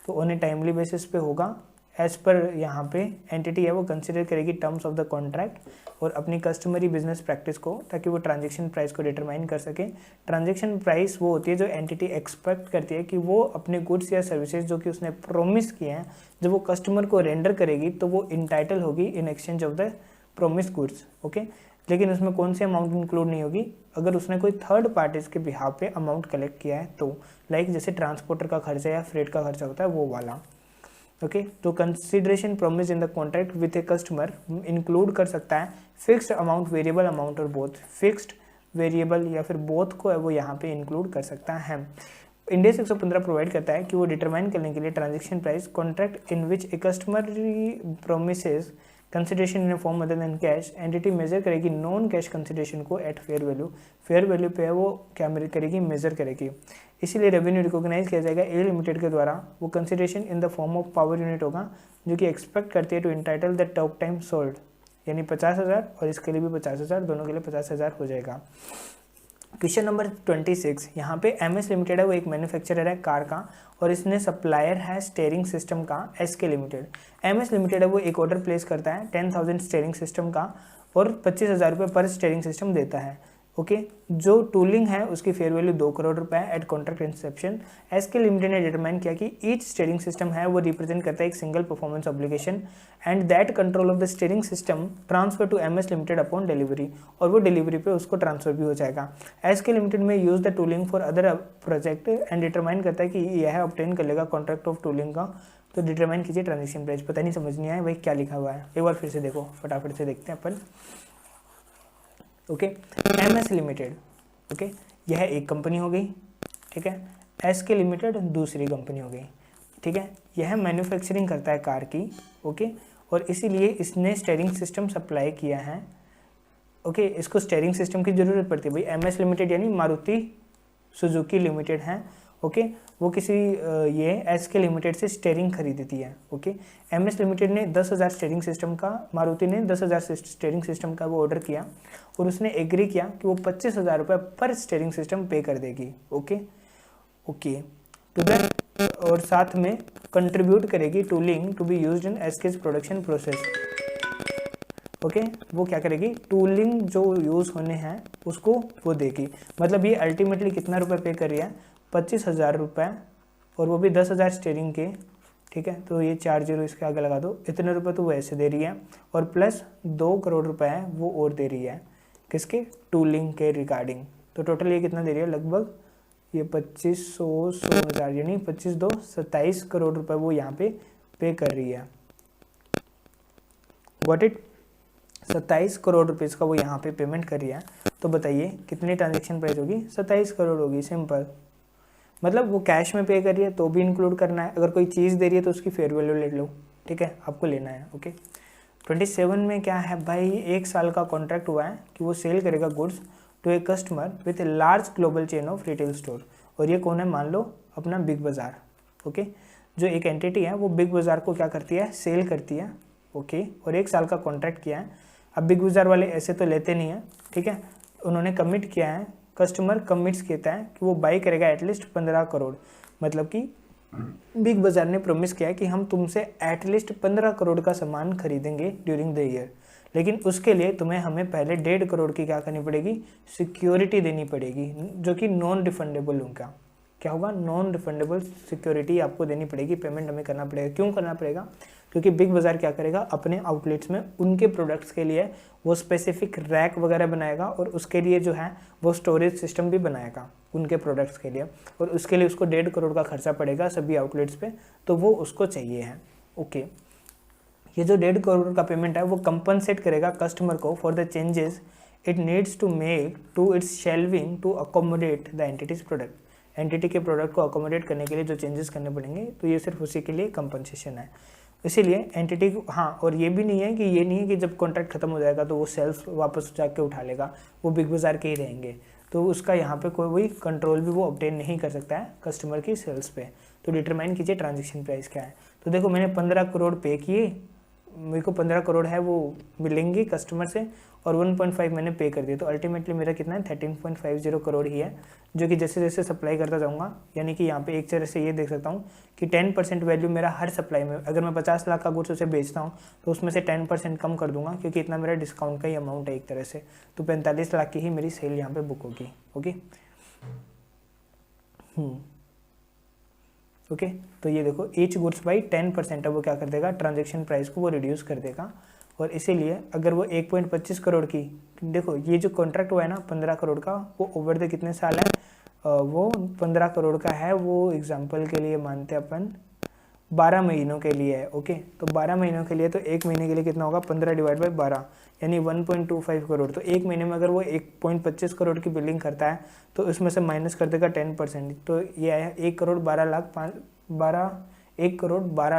[SPEAKER 2] तो ऑन ए टाइमली बेसिस पे होगा एज पर यहाँ पे एंटिटी है वो कंसिडर करेगी टर्म्स ऑफ द कॉन्ट्रैक्ट और अपनी कस्टमरी बिजनेस प्रैक्टिस को, ताकि वो ट्रांजेक्शन प्राइस को डिटरमाइन कर सके। ट्रांजेक्शन प्राइस वो होती है जो एंटिटी एक्सपेक्ट करती है कि वो अपने गुड्स या सर्विसेज जो कि उसने प्रोमिस किए हैं, जब वो कस्टमर को रेंडर करेगी तो वो इंटाइटल होगी in exchange of the promise goods. Okay, लेकिन उसमें कौन सी अमाउंट इंक्लूड नहीं होगी, अगर उसने कोई थर्ड पार्टीज के बिहाफ पे अमाउंट कलेक्ट किया है तो, लाइक जैसे ट्रांसपोर्टर का खर्चा या फ्रेट का खर्चा होता है वो वाला। ओके, तो consideration promise in the contract with a customer include कर सकता है फिक्स्ड अमाउंट, वेरिएबल अमाउंट और बोथ। फिक्स्ड, वेरिएबल या फिर बोथ को है वो यहाँ पे इंक्लूड कर सकता है। इंडेक्स 115 प्रोवाइड करता है कि वो डिटरमाइन करने के लिए transaction price contract in which a customer promises consideration in form other than cash, entity measure करेगी नॉन कैश कंसिडरेशन को at fair value. Fair value पे है वो क्या करेगी, मेजर करेगी। इसीलिए रेवेन्यू रिकॉग्नाइज किया जाएगा ए लिमिटेड के द्वारा। वो consideration in the form of power unit होगा जो कि एक्सपेक्ट करती है to entitle the talk time sold, यानी 50,000 और इसके लिए भी 50,000, दोनों के लिए 50,000 हो जाएगा। क्वेश्चन नंबर 26, यहाँ पे एमएस लिमिटेड है, वो एक मैन्युफैक्चरर है कार का, और इसने सप्लायर है स्टीयरिंग सिस्टम का एसके लिमिटेड। एमएस लिमिटेड है वो एक ऑर्डर प्लेस करता है 10,000 स्टीयरिंग सिस्टम का, और 25,000 रुपये पर स्टीयरिंग सिस्टम देता है। ओके, जो टूलिंग है उसकी फेयर वैल्यू 2 करोड़ रुपए है at contract inception. SK limited ने डिटरमाइन किया कि ईच स्टीयरिंग सिस्टम है वो रिप्रेजेंट करता है एक single performance obligation, and that control of the steering system transfer to MS limited upon delivery, और वो डिलीवरी पे उसको ट्रांसफर भी हो जाएगा। एसके लिमिटेड में use the tooling for other project and determine करता है कि यह ऑब्टेन कर लेगा कॉन्ट्रैक्ट ऑफ टूलिंग का। तो डिटरमाइन कीजिए ट्रांजेक्शन प्राइस। पता नहीं समझ नहीं आया भाई क्या लिखा हुआ है, एक बार फिर से देखो, फटाफट से देखते हैं अपन। ओके, एमएस लिमिटेड, ओके, यह एक कंपनी हो गई, ठीक है। एसके लिमिटेड दूसरी कंपनी हो गई, ठीक है। यह मैन्युफैक्चरिंग करता है कार की, ओके, और इसीलिए इसने स्टीयरिंग सिस्टम सप्लाई किया है। ओके, इसको स्टीयरिंग सिस्टम की ज़रूरत पड़ती है भाई। एमएस लिमिटेड यानी मारुति सुजुकी लिमिटेड है, ओके, वो किसी ये एसके लिमिटेड से स्टीयरिंग खरीदती है। ओके, एमएस लिमिटेड ने 10,000 स्टीयरिंग सिस्टम का, मारुति ने 10,000 स्टीयरिंग सिस्टम का वो ऑर्डर किया, और उसने एग्री किया कि वो 25,000 रुपये पर स्टीयरिंग सिस्टम पे कर देगी। ओके ओके, टू दैट, और साथ में कंट्रीब्यूट करेगी tooling to be used in SK's production process. Okay, वो क्या करेगी, टूलिंग जो यूज़ होने हैं उसको वो देगी। मतलब ये अल्टीमेटली कितना रुपए पे कर रही है, 25,000 रुपये, और वो भी 10,000 स्टीयरिंग के, ठीक है। तो ये 4 जीरो इसके आगे लगा दो, इतने रुपए तो वो ऐसे दे रही है, और प्लस 2 करोड़ रुपए है वो और दे रही है, किसके, टूलिंग के रिगार्डिंग। तो टोटल ये कितना दे रही है, लगभग ये 25,100 यानी 25 2 27 करोड़ रुपए वो यहाँ पे कर रही है। गॉट इट, 27 करोड़ रुपीज़ का वो यहाँ पे पेमेंट कर रही है। तो बताइए कितनी ट्रांजेक्शन प्राइस होगी, 27 करोड़ होगी, सिंपल। मतलब वो कैश में पे कर रही है तो भी इंक्लूड करना है, अगर कोई चीज़ दे रही है तो उसकी फेयर वैल्यू ले लो, ठीक है, आपको लेना है। ओके, 27 में क्या है भाई, 1 साल का कॉन्ट्रैक्ट हुआ है कि वो सेल करेगा goods to a customer with a large global chain of retail store. और ये कौन है, मान लो अपना बिग बाज़ार। ओके, जो एक एंटिटी है वो बिग बाज़ार को क्या करती है, सेल करती है। ओके, और 1 साल का कॉन्ट्रैक्ट किया है। अब बिग बाज़ार वाले ऐसे तो लेते नहीं है, ठीक है, उन्होंने कमिट किया है, कस्टमर कमिट्स कहता है कि वो बाई करेगा एटलीस्ट 15 करोड़। मतलब कि बिग बाज़ार ने प्रॉमिस किया है कि हम तुमसे एटलीस्ट 15 करोड़ का सामान खरीदेंगे ड्यूरिंग द ईयर, लेकिन उसके लिए तुम्हें हमें पहले 1.5 करोड़ की क्या करनी पड़ेगी, सिक्योरिटी देनी पड़ेगी, जो कि नॉन रिफंडेबल होगा। क्या होगा, नॉन रिफंडेबल सिक्योरिटी आपको देनी पड़ेगी, पेमेंट हमें करना पड़ेगा। क्यों करना पड़ेगा, क्योंकि बिग बाज़ार क्या करेगा, अपने आउटलेट्स में उनके प्रोडक्ट्स के लिए वो स्पेसिफिक रैक वगैरह बनाएगा, और उसके लिए जो है वो स्टोरेज सिस्टम भी बनाएगा उनके प्रोडक्ट्स के लिए, और उसके लिए उसको 1.5 करोड़ का खर्चा पड़ेगा सभी आउटलेट्स पे, तो वो उसको चाहिए है। ओके, ये जो 1.5 करोड़ का पेमेंट है वो कंपनसेट करेगा कस्टमर को for the changes it needs to make to its shelving to accommodate the entity's product. Entity के प्रोडक्ट को अकोमोडेट करने के लिए जो चेंजेस करने पड़ेंगे, तो ये सिर्फ उसी के लिए कंपनसेशन है। इसीलिए एंटिटी, हाँ, और ये भी नहीं है कि जब कॉन्ट्रैक्ट खत्म हो जाएगा तो वो सेल्स वापस जाके उठा लेगा, वो बिग बाज़ार के ही रहेंगे, तो उसका यहाँ पे कोई कंट्रोल भी वो ऑब्टेन नहीं कर सकता है कस्टमर की सेल्स पे। तो डिटरमाइन कीजिए ट्रांजेक्शन प्राइस क्या है। तो देखो मैंने 15 करोड़ पे किए, मेरे को 15 करोड़ है वो मिलेंगे कस्टमर से, और 1.5 मैंने पे कर दिया, तो अल्टीमेटली मेरा कितना है, 13.50 करोड़ ही है, जो कि जैसे जैसे सप्लाई करता जाऊंगा, यानी कि यहाँ पे एक तरह से ये देख सकता हूँ कि 10% वैल्यू मेरा हर सप्लाई में, अगर मैं 50 लाख का गुड्स उसे बेचता हूँ तो उसमें से 10% कम कर दूंगा, क्योंकि इतना मेरा डिस्काउंट का ही अमाउंट है एक तरह से, तो 45 लाख की ही मेरी सेल यहाँ पे बुक होगी। ओके ओके, तो ये देखो ईच गुड्स बाई 10% है, वो क्या कर देगा, ट्रांजेक्शन प्राइस को वो रिड्यूस कर देगा। और इसीलिए अगर वो 1.25 करोड़ की, देखो ये जो कॉन्ट्रैक्ट हुआ है ना 15 करोड़ का, वो ओवर द कितने साल है, वो 15 करोड़ का है, वो एग्जांपल के लिए मानते हैं अपन 12 महीनों के लिए है। ओके, तो 12 महीनों के लिए, तो एक महीने के लिए कितना होगा, 15 डिवाइड बाई 12 यानी 1.25 करोड़। तो एक महीने में अगर वो 1.25 करोड़ की बिलिंग करता है तो उसमें से माइनस कर देगा 10%, तो ये आया 1 करोड़ 12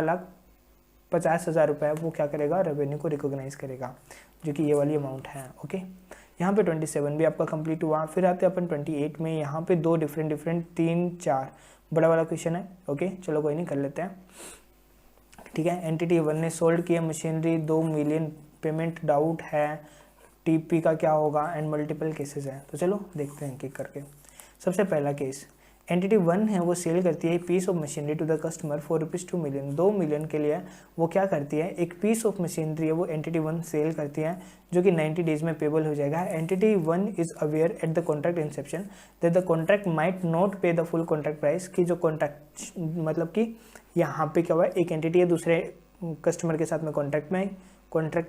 [SPEAKER 2] लाख 50,000 रुपये, वो क्या करेगा, रेवेन्यू को रिकॉग्नाइज करेगा, जो कि ये वाली अमाउंट है। ओके, यहाँ पे 27 भी आपका कंप्लीट हुआ। फिर आते हैं अपन 28 में, यहाँ पे 2 डिफरेंट 3 4 बड़ा वाला क्वेश्चन है। ओके, चलो कोई नहीं, कर लेते हैं, ठीक है। एंटिटी 1 ने सोल्ड किया मशीनरी 2 मिलियन, पेमेंट डाउट है, टीपी का क्या होगा, एंड मल्टीपल केसेस हैं। तो चलो देखते हैं एक करके। सबसे पहला केस, एंटिटी 1 है वो सेल करती है piece of machinery to the customer for rupees 2 million. 2 million के लिए वो क्या करती है, एक पीस ऑफ मशीनरी है वो एंटिटी 1 सेल करती है, जो कि 90 डेज में पेबल हो जाएगा। Entity 1 is aware at the contract Inception that the contract might not पे द फुल कॉन्ट्रैक्ट प्राइस, की जो कॉन्ट्रैक्ट, मतलब कि यहाँ पे क्या हुआ, एक एंटिटी है दूसरे कस्टमर के साथ में कॉन्ट्रैक्ट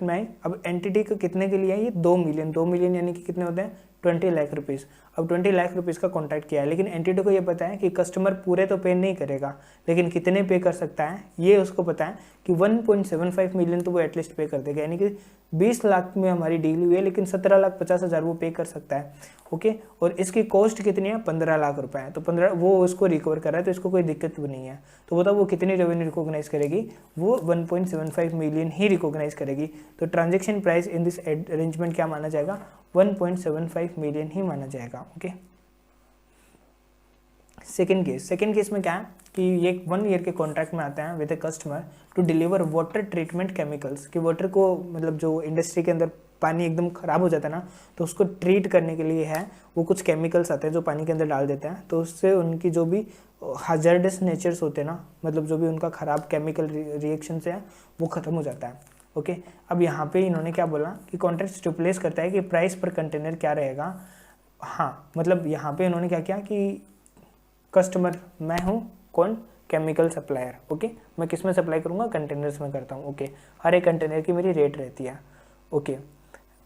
[SPEAKER 2] में आई। अब एंटिटी को कितने के लिए है, ये 2 मिलियन यानी कि कितने होते हैं, 20 लाख रुपीज़। अब 20 लाख रुपीज़ का कॉन्ट्रैक्ट किया है, लेकिन एंटिटी को ये पता है कि कस्टमर पूरे तो पे नहीं करेगा, लेकिन कितने पे कर सकता है ये उसको पता है कि 1.75 मिलियन तो वो एटलीस्ट पे कर देगा, यानी कि 20 लाख में हमारी डील हुई है, लेकिन 17,50,000 वो पे कर सकता है। ओके, और इसकी कॉस्ट कितनी है, 15 लाख रुपए है, तो 15 वो उसको रिकवर कर रहा है, तो इसको कोई दिक्कत भी नहीं है। तो बताओ वो कितनी रेवेन्यू रिकॉग्नाइज करेगी, वो 1.75 मिलियन ही रिकॉग्नाइज करेगी। तो transaction price in this arrangement क्या माना जाएगा, 1.75 मिलियन ही माना जाएगा। ओके, सेकेंड केस में क्या है कि ये 1 ईयर के कॉन्ट्रैक्ट में आता है with a customer to deliver water treatment chemicals, कि वाटर को, मतलब जो इंडस्ट्री के अंदर पानी एकदम ख़राब हो जाता है ना, तो उसको ट्रीट करने के लिए है वो कुछ केमिकल्स आते हैं जो पानी के अंदर डाल देते हैं, तो उससे उनकी जो भी हाजर्डस नेचर्स होते हैं ना, मतलब जो भी उनका ख़राब केमिकल रिएक्शन से है वो ख़त्म हो जाता है। ओके। अब यहाँ पे इन्होंने क्या बोला कि कॉन्ट्रैक्ट स्टिपुलेट करता है कि प्राइस पर कंटेनर क्या रहेगा। हाँ, मतलब यहाँ पे इन्होंने क्या किया कि कस्टमर मैं हूँ कौन, केमिकल सप्लायर। ओके, मैं किस में सप्लाई करूँगा, कंटेनर्स में करता हूँ। ओके, हर एक कंटेनर की मेरी रेट रहती है। ओके,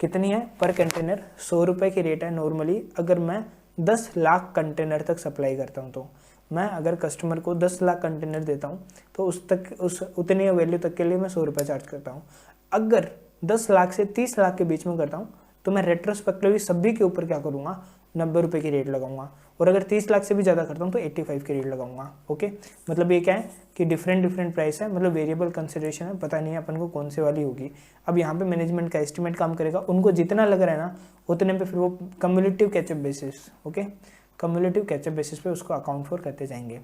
[SPEAKER 2] कितनी है पर कंटेनर, 100 रुपये की रेट है नॉर्मली। अगर मैं 10 लाख कंटेनर तक सप्लाई करता हूँ तो मैं अगर कस्टमर को 10 लाख कंटेनर देता हूँ तो उस उतनी वैल्यू तक के लिए मैं 100 रुपये चार्ज करता हूँ। अगर 10 लाख से 30 लाख के बीच में करता हूँ तो मैं रेट्रोस्पेक्टिवली सभी के ऊपर क्या करूँगा, 90 रुपये की रेट लगाऊंगा। और अगर 30 लाख से भी ज़्यादा करता हूँ तो 85 की रेट लगाऊंगा। ओके, मतलब ये क्या है कि डिफरेंट प्राइस है, मतलब वेरिएबल कंसिडरेशन है, पता नहीं है अपन को कौन से वाली होगी। अब यहाँ पे मैनेजमेंट का एस्टिमेट काम करेगा, उनको जितना लग रहा है ना उतने पे फिर वो cumulative catch up basis, okay, cumulative catch up basis पे उसको अकाउंट फॉर करते जाएंगे।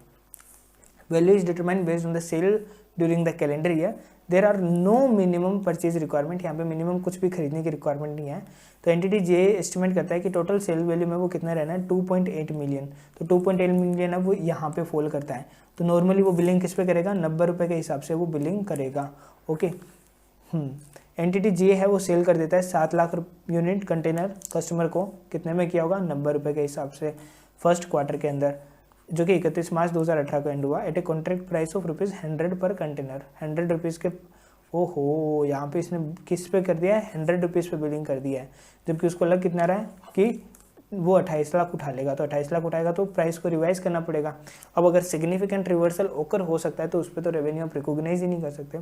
[SPEAKER 2] Value is determined based on the sale during the calendar year. There are no minimum purchase requirement, यहाँ पे मिनिमम कुछ भी खरीदने की रिक्वायरमेंट नहीं है। तो एंटिटी जे एस्टिमेट करता है कि टोटल सेल वैल्यू में वो कितना रहना है, 2.8 मिलियन। तो 2.8 मिलियन है वो यहाँ पे फॉल करता है। तो नॉर्मली वो बिलिंग किस पे करेगा, 90 रुपये के हिसाब से वो बिलिंग करेगा। ओके, एंटिटी जे है वो सेल कर देता है 7 लाख यूनिट कंटेनर कस्टमर को, कितने में किया होगा, 90 रुपये के हिसाब से फर्स्ट क्वार्टर के अंदर, जो कि 31 मार्च 2018 को एंड हुआ at a contract price of ₹100 per container. 100 rupees के, ओहो, यहाँ पे इसने किस पे कर दिया है, 100 रुपीज़ पे बिलिंग कर दिया है, जबकि उसको लग कितना रहा है कि वो 28 लाख उठा लेगा। तो 28 लाख उठाएगा तो प्राइस को रिवाइज करना पड़ेगा। अब अगर सिग्निफिकेंट रिवर्सल ओकर हो सकता है तो उस पर तो रेवेन्यू आप रिकॉग्नाइज ही नहीं कर सकते।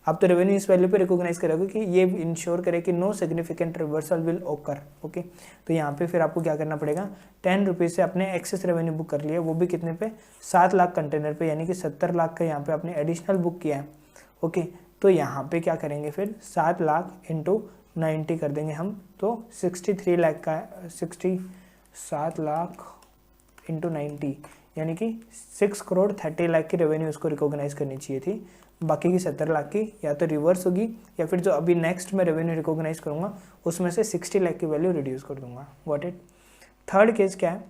[SPEAKER 2] आप तो रेवेन्यू इस वैल्यू पे रिकॉग्नाइज करोगे कि ये इंश्योर करे कि नो सिग्निफिकेंट रिवर्सल विल ओकर। ओके, तो यहाँ पे फिर आपको क्या करना पड़ेगा, 10 रुपीज़ से अपने एक्सेस रेवेन्यू बुक कर लिया, वो भी कितने पे, 7 लाख कंटेनर पे, यानी कि 70 लाख का यहाँ पे आपने एडिशनल बुक किया है। ओके, तो यहाँ पे क्या करेंगे फिर, 7 लाख इंटू 90 कर देंगे हम, तो 63 लाख का 7 लाख इंटू 90 यानी कि 6 करोड़ 30 लाख की रेवेन्यू उसको रिकॉग्नाइज करनी चाहिए थी। बाकी की 70 लाख की या तो रिवर्स होगी या फिर जो अभी नेक्स्ट में रेवेन्यू रिकॉग्नाइज करूँगा उसमें से 60 लाख की वैल्यू रिड्यूस कर दूंगा। What it. थर्ड केस क्या है,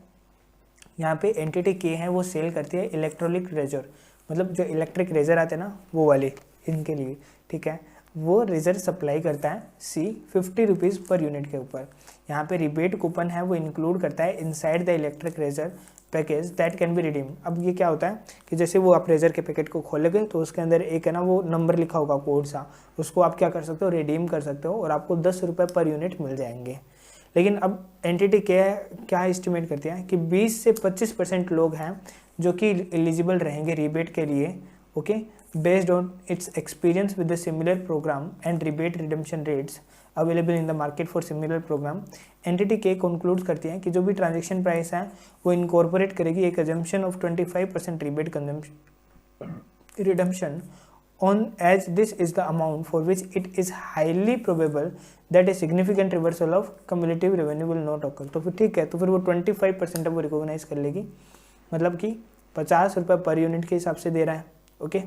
[SPEAKER 2] यहाँ पे एंटिटी के है वो सेल करती है इलेक्ट्रॉनिक रेजर, मतलब जो इलेक्ट्रिक रेजर आते हैं ना वो वाले, इनके लिए, ठीक है, वो रेजर सप्लाई करता है सी 50 रुपीज़ पर यूनिट के ऊपर। यहाँ पे रिबेट कूपन है वो इंक्लूड करता है inside the electric razor package that can be redeem. अब ये क्या होता है कि जैसे वो आप रेजर के पैकेट को खोलोगे तो उसके अंदर एक है ना वो नंबर लिखा होगा कोड सा, उसको आप क्या कर सकते हो, रिडीम कर सकते हो और आपको 10 रुपये पर यूनिट मिल जाएंगे। लेकिन अब एंटिटी क्या एस्टिमेट करती है कि 20 से 25% लोग हैं जो कि एलिजिबल रहेंगे रिबेट के लिए। Okay, based on its experience with the similar program and rebate redemption rates available in the market for similar program. Entity के कंक्लूड करती है कि जो भी ट्रांजेक्शन प्राइस है वो इनकॉर्पोरेट करेगी एक assumption of 25% rebate redemption on as this is the amount for which it is highly probable that a significant reversal of cumulative revenue will not occur। तो फिर ठीक है, तो फिर वो 25% है वो रिकॉग्नाइज कर लेगी, मतलब कि 50 रुपये पर यूनिट के हिसाब से दे रहा है। ओके,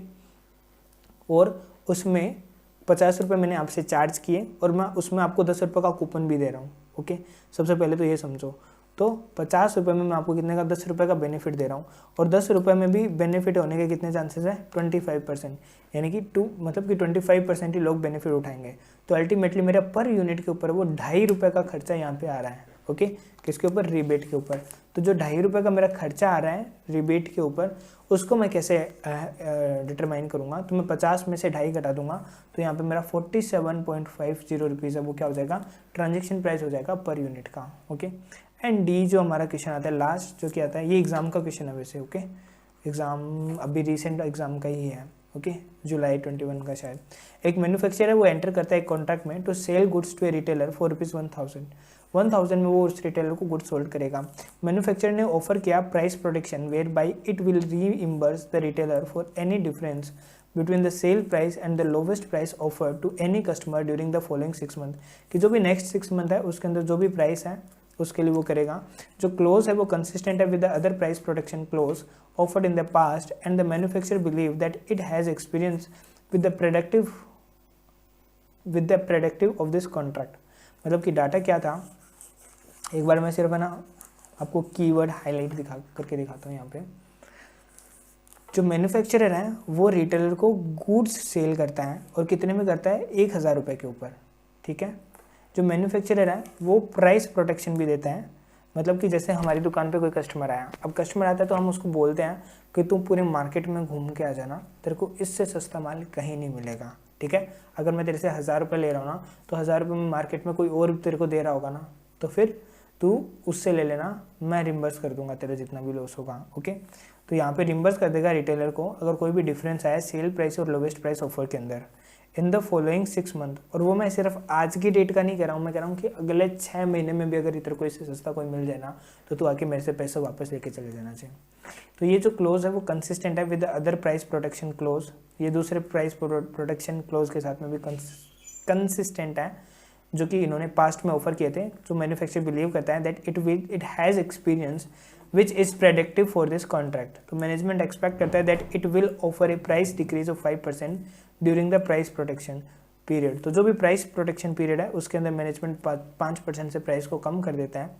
[SPEAKER 2] और उसमें 50 रुपये मैंने आपसे चार्ज किए और मैं उसमें आपको 10 रुपये का कूपन भी दे रहा हूँ। ओके, सबसे पहले तो ये समझो, तो 50 रुपये में मैं आपको कितने का, 10 रुपये का बेनिफिट दे रहा हूँ और 10 रुपये में भी बेनिफिट होने के कितने चांसेस है, 25%, यानी कि मतलब कि 25% ही लोग बेनिफिट उठाएंगे। तो अल्टीमेटली मेरा पर यूनिट के ऊपर वो 2.5 रुपये का खर्चा यहाँ पे आ रहा है। ओके, किसके ऊपर, रिबेट के ऊपर। तो जो 2.5 रुपये का मेरा खर्चा आ रहा है रिबेट के ऊपर, उसको मैं कैसे डिटरमाइन करूँगा, तो मैं 50 में से 2.5 घटा दूंगा, तो यहाँ पे मेरा 47.50 रुपीज़ है वो क्या हो जाएगा, ट्रांजेक्शन प्राइस हो जाएगा पर यूनिट का। ओके, एंड डी जो हमारा क्वेश्चन आता है लास्ट, जो कि आता है, ये एग्जाम का क्वेश्चन है वैसे। ओके, एग्जाम अभी रिसेंट एग्जाम का ही है। ओके, जुलाई 21 का शायद। एक मैन्युफैक्चरर है वो एंटर करता है एक कॉन्ट्रैक्ट में to sell goods to a retailer for ₹1000 में वो उस रिटेलर को गुड्स सोल्ड करेगा। मैन्युफैक्चरर ने ऑफर किया price protection whereby it will reimburse the retailer for any difference between the sale price and the lowest price offer to any customer during the following 6 month, कि जो भी next 6 month है उसके अंदर जो भी price है उसके लिए वो करेगा। जो क्लोज है वो कंसिस्टेंट है with the other price protection close offered in the past and the manufacturer believe that it has experience with the predictive of this contract. मतलब कि डाटा क्या था, एक बार मैं सिर्फ है ना आपको कीवर्ड हाईलाइट करके दिखाता हूँ यहाँ पे। जो मैन्युफैक्चरर है वो रिटेलर को गुड्स सेल करता है और कितने में करता है, 1000 रुपये के ऊपर, ठीक है। जो मैन्युफैक्चरर है वो प्राइस प्रोटेक्शन भी देता है, मतलब कि जैसे हमारी दुकान पे कोई कस्टमर आया, अब कस्टमर आता है तो हम उसको बोलते हैं कि तू पूरे मार्केट में घूम के आ जाना, तेरे को इससे सस्ता माल कहीं नहीं मिलेगा, ठीक है। अगर मैं तेरे से 1000 रुपये ले रहा हूँ ना, तो 1000 रुपये में मार्केट में कोई और तेरे को दे रहा होगा ना, तो फिर तू उससे ले लेना, मैं रिम्बर्स कर दूंगा तेरा जितना भी लॉस होगा, ओके। तो यहाँ पे रिम्बर्स कर देगा रिटेलर को अगर कोई भी डिफरेंस आया सेल प्राइस और लोवेस्ट प्राइस ऑफर के अंदर इन द फॉलोइंग 6 मंथ। और वो मैं सिर्फ आज की डेट का नहीं कह रहा हूँ, मैं कह रहा हूँ कि अगले 6 महीने में भी अगर इधर कोई इससे सस्ता कोई मिल जाए ना, तो तू आके मेरे से पैसे वापस लेके चले जाना चाहिए। तो ये जो क्लोज है वो कंसिस्टेंट है with the other price protection close, ये दूसरे प्राइस प्रोटेक्शन क्लोज के साथ में भी कंसिस्टेंट है जो कि इन्होंने पास्ट में ऑफर किए थे। जो मैन्युफैक्चरर बिलीव करता है that it has experience which is predictive for this contract. तो मैनेजमेंट एक्सपेक्ट करता है that it will offer A price decrease of 5% during the price protection period. तो जो भी प्राइस प्रोटेक्शन पीरियड है उसके अंदर मैनेजमेंट 5% से प्राइस को कम कर देता है,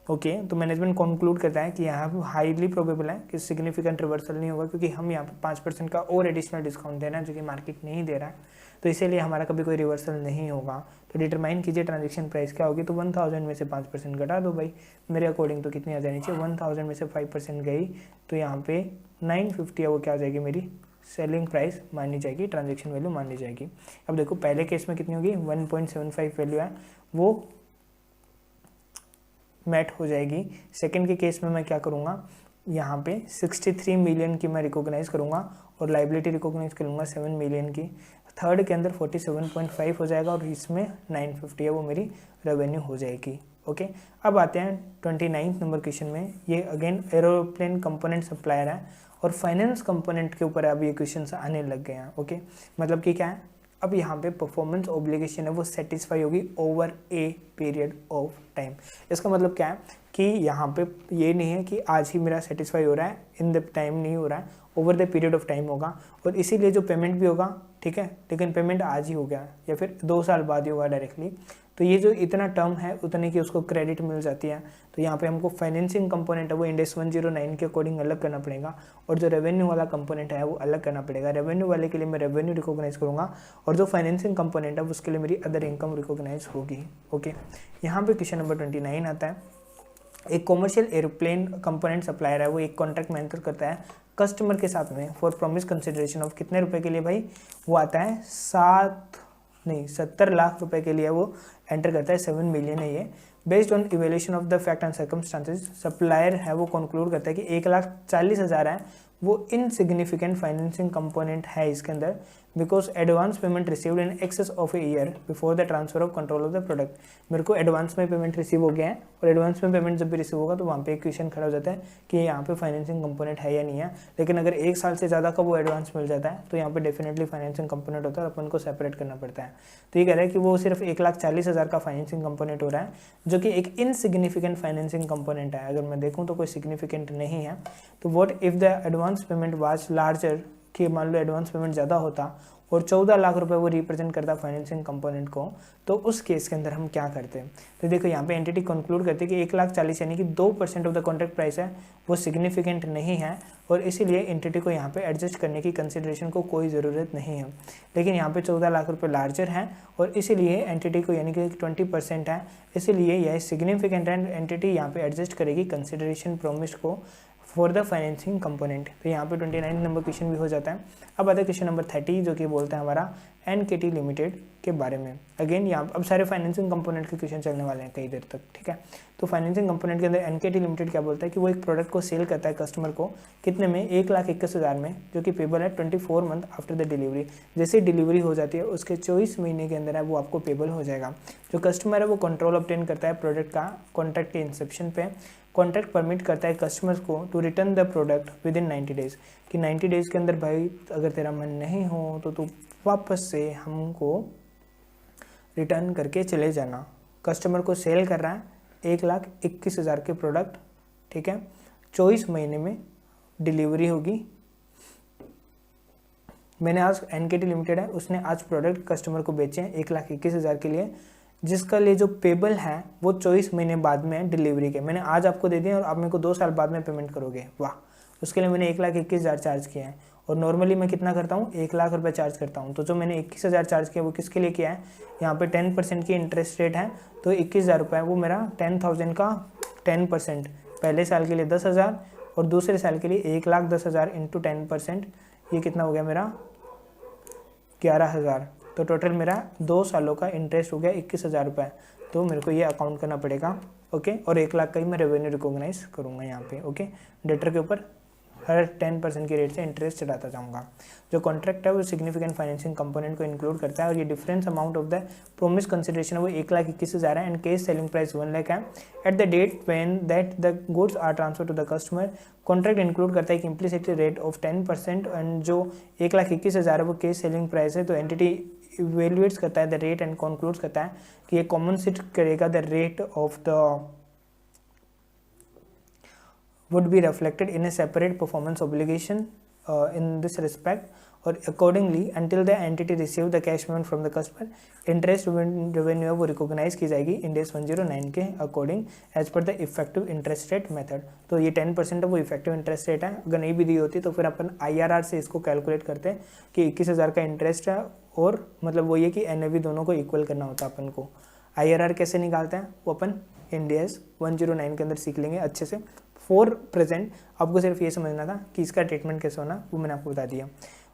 [SPEAKER 2] ओके। तो मैनेजमेंट कंक्लूड करता है कि यहाँ हाईली प्रोबेबल है कि सिग्निफिकेंट रिवर्सल नहीं होगा, क्योंकि हम यहाँ पे 5% का और एडिशनल डिस्काउंट दे रहे हैं जो कि मार्केट नहीं दे रहा है, तो इसीलिए हमारा कभी कोई रिवर्सल नहीं होगा। तो डिटरमाइन कीजिए ट्रांजेक्शन प्राइस क्या होगी। तो 1000 में से 5% घटा दो भाई, मेरे अकॉर्डिंग तो कितनी आ जानी चाहिए, 1000 में से 5% गई तो यहाँ पे 950 है, वो क्या आ जाएगी, मेरी सेलिंग प्राइस मानी जाएगी, ट्रांजेक्शन वैल्यू मानी जाएगी। अब देखो पहले केस में कितनी होगी, 1.75 वैल्यू है वो मैट हो जाएगी। सेकंड के केस में मैं क्या करूँगा, यहाँ पे 63 मिलियन की मैं रिकॉग्नाइज करूँगा और लाइबिलिटी रिकॉग्नाइज करूँगा 7 मिलियन की। थर्ड के अंदर 47.5 हो जाएगा और इसमें 950 है वो मेरी रेवेन्यू हो जाएगी, ओके। अब आते हैं 29 नंबर क्वेश्चन में। ये अगेन एरोप्लेन कंपोनेंट सप्लायर है और फाइनेंस कंपोनेंट के ऊपर अब ये क्वेश्चन आने लग गए हैं, ओके। मतलब कि क्या है, अब यहाँ पे परफॉर्मेंस ऑब्लिगेशन है वो सेटिस्फाई होगी over A period of time. इसका मतलब क्या है कि यहाँ पे ये नहीं है कि आज ही मेरा सेटिस्फाई हो रहा है, इन द टाइम नहीं हो रहा है, over the period of time होगा। और इसीलिए जो पेमेंट भी होगा, ठीक है, लेकिन पेमेंट आज ही हो गया या फिर 2 साल बाद ही होगा डायरेक्टली, तो ये जो इतना टर्म है उतने की उसको क्रेडिट मिल जाती है। तो यहाँ पे हमको फाइनेंसिंग कंपोनेंट है वो इंडेक्स 109 के अकॉर्डिंग अलग करना पड़ेगा और जो रेवेन्यू वाला कंपोनेंट है वो अलग करना पड़ेगा। रेवेन्यू वाले के लिए मैं रेवेन्यू रिकॉग्नाइज करूँगा और जो फाइनेंसिंग कंपोनेंट है उसके लिए मेरी अदर इनकम रिकॉग्नाइज होगी, ओके। यहाँ पे क्वेश्चन नंबर 29 आता है। एक कॉमर्शियल एरोप्लेन कंपोनेंट सप्लायर है वो एक कॉन्ट्रैक्ट मैन्युफैक्चर करता है कस्टमर के साथ में फॉर प्रॉमिस कंसिडरेशन ऑफ कितने रुपए के लिए भाई, वो आता है 70 लाख रुपए के लिए वो एंटर करता है, 7 मिलियन है ये। Based on evaluation of the fact and circumstances supplier है वो कंक्लूड करता है कि 1,40,000 है वो इनसिग्निफिकेंट फाइनेंसिंग कंपोनेंट है इसके अंदर, because advance payment received in excess of a year before the transfer of control of the product. मेरे को एडवांस में पेमेंट रिसीव हो गया है और एडवांस में पेमेंट जब भी रिसीव होगा तो वहाँ पे एक क्वेश्चन खड़ा हो जाता है कि यहाँ पे फाइनेंसिंग कंपोनेंट है या नहीं है। लेकिन अगर 1 साल से ज़्यादा का वो एडवांस मिल जाता है तो यहाँ पे डेफिनेटली फाइनेंसिंग कंपोनेंट होता है और अपन को सेपरेट करना पड़ता है। तो ये कह रहा है कि वो सिर्फ 1,40,000 का फाइनेंसिंग कंपोनेंट हो रहा है जो कि एक इनसिग्निफिकेंट फाइनेंसिंग कंपोनेंट है। अगर मैं देखूँ तो कोई सिग्निफिकेंट नहीं है। तो what if the advance payment was larger, कि मान लो एडवांस पेमेंट ज़्यादा होता और 14 लाख रुपए वो रिप्रेजेंट करता फाइनेंसिंग कंपोनेंट को, तो उस केस के अंदर हम क्या करते हैं। तो देखो यहाँ पे एंटिटी कंक्लूड करती है कि 1,40,000 यानी कि 2% ऑफ द कॉन्ट्रैक्ट प्राइस है वो सिग्निफिकेंट नहीं है और इसीलिए एंटिटी को यहाँ पे एडजस्ट करने की कंसिडरेशन को कोई ज़रूरत नहीं है। लेकिन यहाँ पे 14 लाख रुपए लार्जर हैं और इसीलिए एंटिटी को यानी कि 20% है, इसीलिए यह सिग्निफिकेंट एंटिटी यहाँ पे एडजस्ट करेगी कंसिडरेशन प्रोमिस को फॉर द फाइनेंसिंग कंपोनेंट। तो यहाँ पे 29 नंबर क्वेश्चन भी हो जाता है। अब आता है क्वेश्चन नंबर 30 जो कि बोलता है हमारा NKT लिमिटेड के बारे में। अगेन यहाँ अब सारे फाइनेंसिंग कंपोनेंट के क्वेश्चन चलने वाले हैं कई देर तक, ठीक है। तो फाइनेंसिंग कंपोनेंट के अंदर NKT लिमिटेड क्या बोलता है कि वो एक प्रोडक्ट को सेल करता है कस्टमर को कितने में, 1,21,000 में, जो कि पेबल है 24 मंथ आफ्टर द डिलीवरी। जैसे डिलीवरी हो जाती है उसके 24 महीने के अंदर है वो आपको पेबल हो जाएगा। जो कस्टमर है वो कंट्रोल ऑब्टेन करता है प्रोडक्ट का कॉन्ट्रैक्ट के इंसेप्शन पे। कॉन्ट्रैक्ट परमिट करता है कस्टमर्स को to return the product within 90 days, कि 90 डेज के अंदर भाई अगर तेरा मन नहीं हो तो तू वापस से हमको रिटर्न करके चले जाना। कस्टमर को सेल कर रहा है 1,21,000 के प्रोडक्ट, ठीक है। 24 महीने में डिलीवरी होगी। मैंने आज NKT लिमिटेड है उसने आज प्रोडक्ट कस्टमर को बेचे हैं 1,21,000 के लिए, जिसका लिए जो पेबल है वो 24 महीने बाद में डिलीवरी के। मैंने आज आपको दे दिया और आप मेरे को 2 साल बाद में पेमेंट करोगे। वाह, उसके लिए मैंने 1,21,000 चार्ज किया है। और नॉर्मली मैं कितना करता हूँ, 1,00,000 रुपये चार्ज करता हूँ। तो जो मैंने 21,000 चार्ज किया वो किसके लिए किया है, यहाँ पे 10% की इंटरेस्ट रेट है, तो 21,000 रुपये वो मेरा 10,000 का 10%, पहले साल के लिए 10,000 और दूसरे साल के लिए 1,10,000 इंटू 10%, ये कितना हो गया मेरा 11,000। तो टोटल मेरा 2 सालों का इंटरेस्ट हो गया 21,000 रुपये। तो मेरे को ये अकाउंट करना पड़ेगा, ओके। और 1,00,000 का ही मैं रेवेन्यू रिकॉग्नाइज करूँगा यहाँ पे, ओके। डेटर के ऊपर हर 10% की रेट से इंटरेस्ट चढ़ाता जाऊँगा। जो कॉन्ट्रैक्ट है वो सिग्निफिकेंट फाइनेंसिंग कंपोनेंट को इंक्लूड करता है और ये difference amount of the promise consideration है वो 1,21,000 है एंड केस सेलिंग प्राइस 1,00,000 है at the date when that the goods are transfer to the customer. Contract include करता है एक इम्प्लिसिट रेट ऑफ 10% एंड जो 1,21,000 है वो केस सेलिंग प्राइस है। तो एंटिटी इवेल्युएट्स करता है द रेट एंड कंक्लूड्स करता है कि ये कॉमन सिट करेगा the rate of the would be reflected in a separate performance obligation in this respect or accordingly until the entity receive the cash payment from the customer interest revenue है वो recognize की जाएगी Ind AS 109 के according as per the effective interest rate method। तो ये 10% है वो effective interest rate है, अगर नहीं भी दी होती तो फिर अपन IRR से इसको कैलकुलेट करते हैं कि 21,000 का इंटरेस्ट है और मतलब वो ये कि NAV दोनों को इक्वल करना होता है अपन को। IRR कैसे निकालते हैं वो अपन Ind AS 109 के अंदर सीख लेंगे अच्छे से। फॉर प्रेजेंट आपको सिर्फ ये समझना था कि इसका ट्रीटमेंट कैसे होना वो मैंने आपको बता दिया,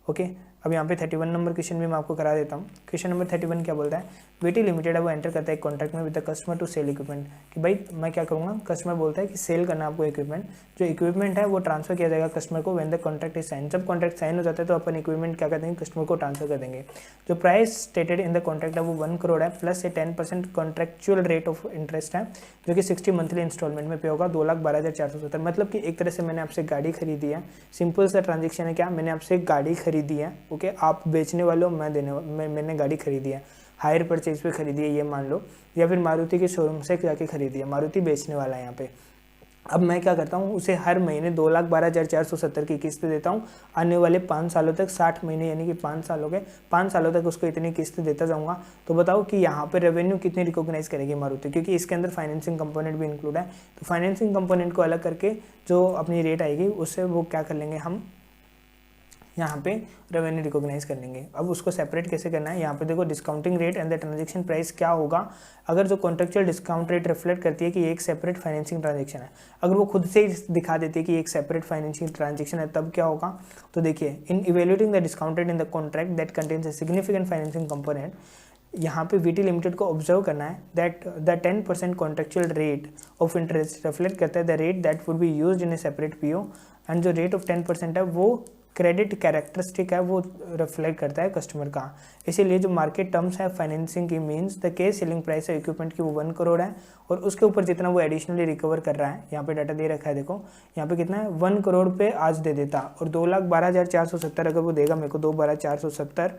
[SPEAKER 2] ओके। अब यहाँ पे 31 नंबर क्वेश्चन भी मैं आपको करा देता हूँ। क्वेश्चन नंबर 31 क्या बोलता है, वीटी लिमिटेड है वो एंटर करता है कॉन्ट्रैक्ट में with the customer to sell equipment कि भाई मैं क्या करूँगा, कस्टमर बोलता है कि सेल करना आपको इक्विपमेंट, जो इक्विपमेंट है वो ट्रांसफर किया जाएगा कस्टमर को when the contract is sine. जब कॉन्ट्रैक्ट साइन हो जाता है तो अपन इक्विपमेंट क्या कर देंगे, कस्टमर को ट्रांसफर कर देंगे। जो price stated in the contract है वो 1 करोड़ है plus A 10% contractual rate of interest है जो कि 60 मंथली इंस्टॉलमेंट में पे होगा 2,12,470। मतलब कि एक तरह से मैंने आपसे गाड़ी खरीदी है, सिंपल सा ट्रांजेक्शन है, क्या मैंने आपसे गाड़ी खरीदी है, ओके। आप बेचने वाले हो, मैंने गाड़ी खरीदी है, हायर परचेज पे खरीदी है ये मान लो, या फिर मारुति के शोरूम से जाके खरीदी है, मारुति बेचने वाला है यहाँ पे। अब मैं क्या करता हूँ, उसे हर महीने 2,12,470 की किस्त देता हूँ आने वाले 5 सालों तक, 60 महीने यानी कि 5 साल हो गए, 5 सालों तक उसको इतनी किस्त देता जाऊँगा। तो बताओ कि यहाँ पे रेवेन्यू कितनी रिकॉग्नाइज करेगी मारुति, क्योंकि इसके अंदर फाइनेंसिंग कंपोनेंट भी इंक्लूड है। तो फाइनेंसिंग कंपोनेंट को अलग करके जो अपनी रेट आएगी उससे वो क्या कर लेंगे, हम यहाँ पे रेवेन्यू रिकॉग्नाइज कर लेंगे। अब उसको सेपरेट कैसे करना है, यहाँ पे देखो discounting rate and the transaction price क्या होगा। अगर जो कॉन्ट्रेक्चुअल डिस्काउंट रेट रिफ्लेक्ट करती है कि ये एक सेपरेट फाइनेंसिंग ट्रांजैक्शन है, अगर वो खुद से ही दिखा देती है कि एक सेपरेट फाइनेंसिंग ट्रांजैक्शन है, तब क्या होगा। तो देखिए, in evaluating the discount rate in the contract that contains a significant financing component, यहाँ पे वीटी लिमिटेड को ऑब्जर्व करना है that the 10% contractual rate of interest reflect करता है the rate that would be used in a separate PO and जो rate of 10% है वो क्रेडिट कैरेक्टरिस्टिक है वो रिफ्लेक्ट करता है कस्टमर का। इसीलिए जो मार्केट टर्म्स है फाइनेंसिंग की means the case selling price है इक्विपमेंट की वो 1 करोड़ है और उसके ऊपर जितना वो एडिशनली रिकवर कर रहा है, यहाँ पे डाटा दे रखा है, देखो यहाँ पे कितना है, 1 करोड़ पे आज दे देता और 2,12,470 अगर वो देगा मेरे को 2,12,470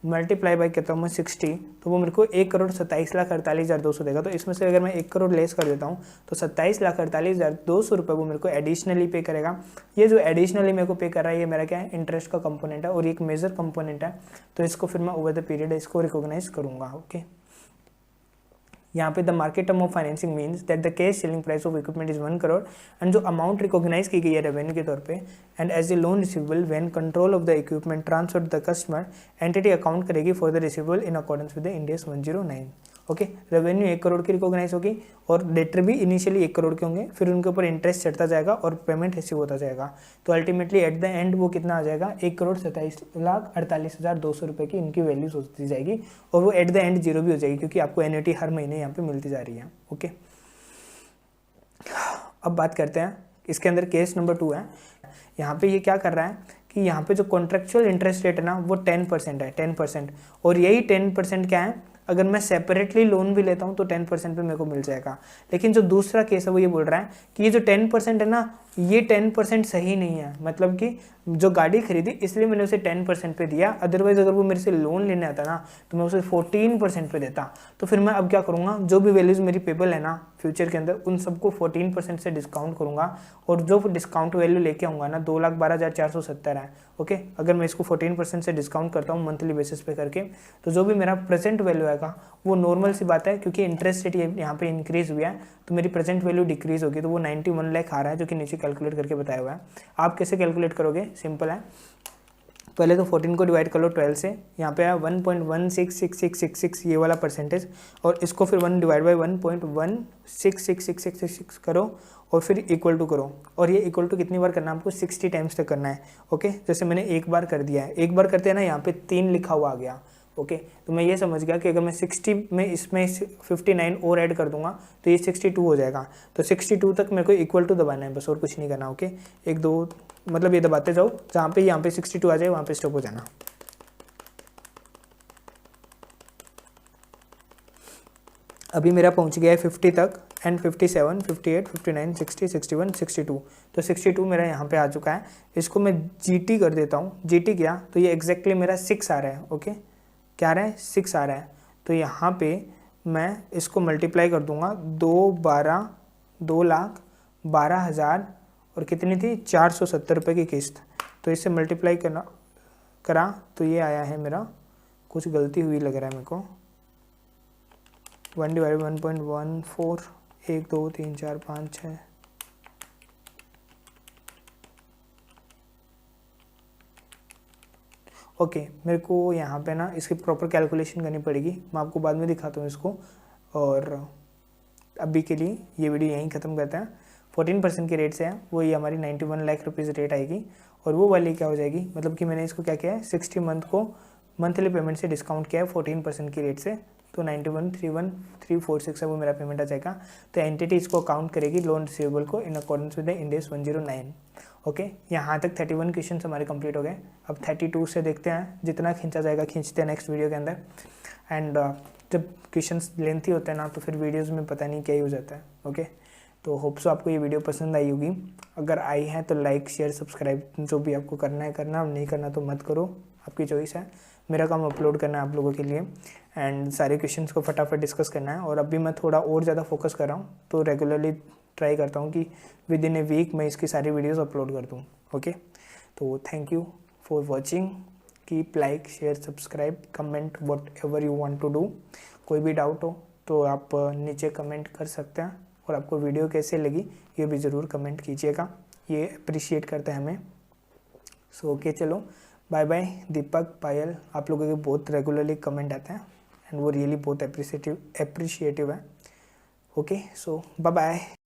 [SPEAKER 2] मल्टीप्लाई बाई कहता हूँ मैं 60, तो वो मेरे को 1,27,48,200 देगा। तो इसमें से अगर मैं 1 करोड़ लेस कर देता हूँ तो 27,48,200 रुपये वो मेरे को एडिशनली पे करेगा। ये जो एडिशनली मेरे को पे कर रहा है ये मेरा क्या है, इंटरेस्ट का कंपोनेंट है और एक मेजर कंपोनेंट है। तो इसको फिर मैं ओवर द पीरियड इसको रिकॉग्नाइज करूँगा, ओके। यहाँ पे the market term of financing means that the case selling price of equipment is 1 crore and जो अमाउंट रिकॉग्नाइज की गई है रेवेन्यू के तौर पे and as a loan receivable when control of the equipment transfer to the customer, entity account करेगी for the receivable in accordance with the Ind AS 109, okay. Revenue 1 crore की recognise होगी और डेटर भी इनिशियली 1 करोड़ के होंगे, फिर उनके ऊपर इंटरेस्ट चढ़ता जाएगा और पेमेंट रिसीव होता जाएगा। तो अल्टीमेटली एट द एंड वो कितना आ जाएगा, 1,27,48,200 रुपये की इनकी वैल्यू होती जाएगी और वो एट द एंड जीरो भी हो जाएगी क्योंकि आपको एन्युटी हर महीने यहाँ पे मिलती जा रही है, ओके। अब बात करते हैं इसके अंदर केस नंबर 2 है। यहाँ पे ये क्या कर रहा है कि यहाँ पे जो कॉन्ट्रेक्चुअल इंटरेस्ट रेट है ना वो 10% है, 10%। और यही 10% क्या है, अगर मैं सेपरेटली लोन भी लेता हूँ तो 10% पे मेरे को मिल जाएगा। लेकिन जो दूसरा केस है वो ये बोल रहा है कि ये जो 10% है ना, ये 10% सही नहीं है। मतलब कि जो गाड़ी खरीदी इसलिए मैंने उसे 10% पे दिया, अदरवाइज अगर वो मेरे से लोन लेने आता ना तो मैं उसे 14% पे देता। तो फिर मैं अब क्या करूँगा, जो भी वैल्यूज़ मेरी पेबल है ना फ्यूचर के अंदर उन सबको 14% से डिस्काउंट करूँगा और जो डिस्काउंट वैल्यू लेके आऊँगा ना 2,12,470 है, ओके। अगर मैं इसको 14% से डिस्काउंट करता हूँ मंथली बेसिस पे करके, तो जो भी मेरा प्रेजेंट वैल्यू आएगा वो नॉर्मल सी बात है क्योंकि इंटरेस्ट रेट यहाँ पे इंक्रीज हुआ है तो मेरी प्रेजेंट वैल्यू डिक्रीज होगी। तो वो 91 लाख आ रहा है जो कि नीचे कैलकुलेट करके बताया हुआ है। आप कैसे कैलकुलेट करोगे, सिंपल है, पहले तो 14 को डिवाइड कर लो 12 से, यहाँ पे है 1.166666 ये वाला परसेंटेज, और इसको फिर 1 डिवाइड बाई 1.166666 करो और फिर इक्वल टू करो, और ये इक्वल टू कितनी बार करना है आपको, 60 टाइम्स तक करना है। ओके, जैसे मैंने एक बार कर दिया है, एक बार करते हैं ना, यहाँ पे 3 लिखा हुआ आ गया। ओके, तो मैं ये समझ गया कि अगर मैं 60 में इसमें 59 और ऐड कर दूंगा तो ये 62 हो जाएगा। तो 62 तक मेरे को इक्वल टू दबाना है बस, और कुछ नहीं करना। ओके, 1 2 मतलब ये दबाते जाओ, जहाँ पे यहाँ पे 62 आ जाए वहाँ पे स्टॉप हो जाना। अभी मेरा पहुँच गया है 50 तक, एंड 57, 58, 59, 60, 61, 62, तो 62 मेरा यहाँ पे आ चुका है। इसको मैं GT कर देता हूँ। GT क्या, तो ये एग्जैक्टली मेरा 6 आ रहा है। ओके, क्या आ रहा है, 6 आ रहा है। तो यहाँ पे मैं इसको मल्टीप्लाई कर दूंगा, 2,12,12,000 और कितनी थी, 470 रुपये की किस्त। तो इससे मल्टीप्लाई करा तो ये आया है मेरा, कुछ गलती हुई लग रहा है मेरे को, 1 डिवाइड 1.14, 1 2 3 4 5 6, ओके, मेरे को यहाँ पे ना इसकी प्रॉपर कैलकुलेशन करनी पड़ेगी, मैं आपको बाद में दिखाता हूँ इसको। और अभी के लिए ये वीडियो यहीं ख़त्म करते हैं। 14% के रेट से है वो, ये हमारी 91 लाख रुपीज़ रेट आएगी, और वो वाली क्या हो जाएगी, मतलब कि मैंने इसको क्या किया है, 60 मंथ को मंथली पेमेंट से डिस्काउंट किया है 14% की रेट से, तो 91,31,346 है वो मेरा पेमेंट आ जाएगा। तो एंटिटी इसको काउंट करेगी लोन रिसीवेबल को in accordance with the Ind AS 109। Okay, यहाँ तक 31 क्वेश्चन हमारे कंप्लीट हो गए। अब 32 से देखते हैं, जितना खींचा जाएगा खींचते हैं नेक्स्ट वीडियो के अंदर। एंड जब क्वेश्चंस लेंथी होते हैं ना, तो फिर वीडियोस में पता नहीं क्या ही हो जाता है। ओके, तो होप सो आपको ये वीडियो पसंद आई होगी। अगर आई है तो लाइक शेयर सब्सक्राइब जो भी आपको करना है करना, नहीं करना तो मत करो, आपकी चॉइस है। मेरा काम अपलोड करना है आप लोगों के लिए, एंड सारे क्वेश्चंस को फटाफट डिस्कस करना है। और अभी मैं थोड़ा और ज़्यादा फोकस कर रहा हूँ, तो रेगुलरली ट्राई करता हूँ कि विद इन ए वीक मैं इसकी सारी वीडियोस अपलोड कर दूँ। ओके, तो thank you for watching, keep like share subscribe comment whatever you want to do. कोई भी डाउट हो तो आप नीचे कमेंट कर सकते हैं, और आपको वीडियो कैसे लगी ये भी ज़रूर कमेंट कीजिएगा, ये अप्रिशिएट करते हैं हमें। सो ओके, चलो बाय बाय। दीपक, पायल, आप लोगों के बहुत रेगुलरली कमेंट आते हैं, एंड वो रियली बहुत अप्रिशिएटिव है। ओके, सो बाय बाय।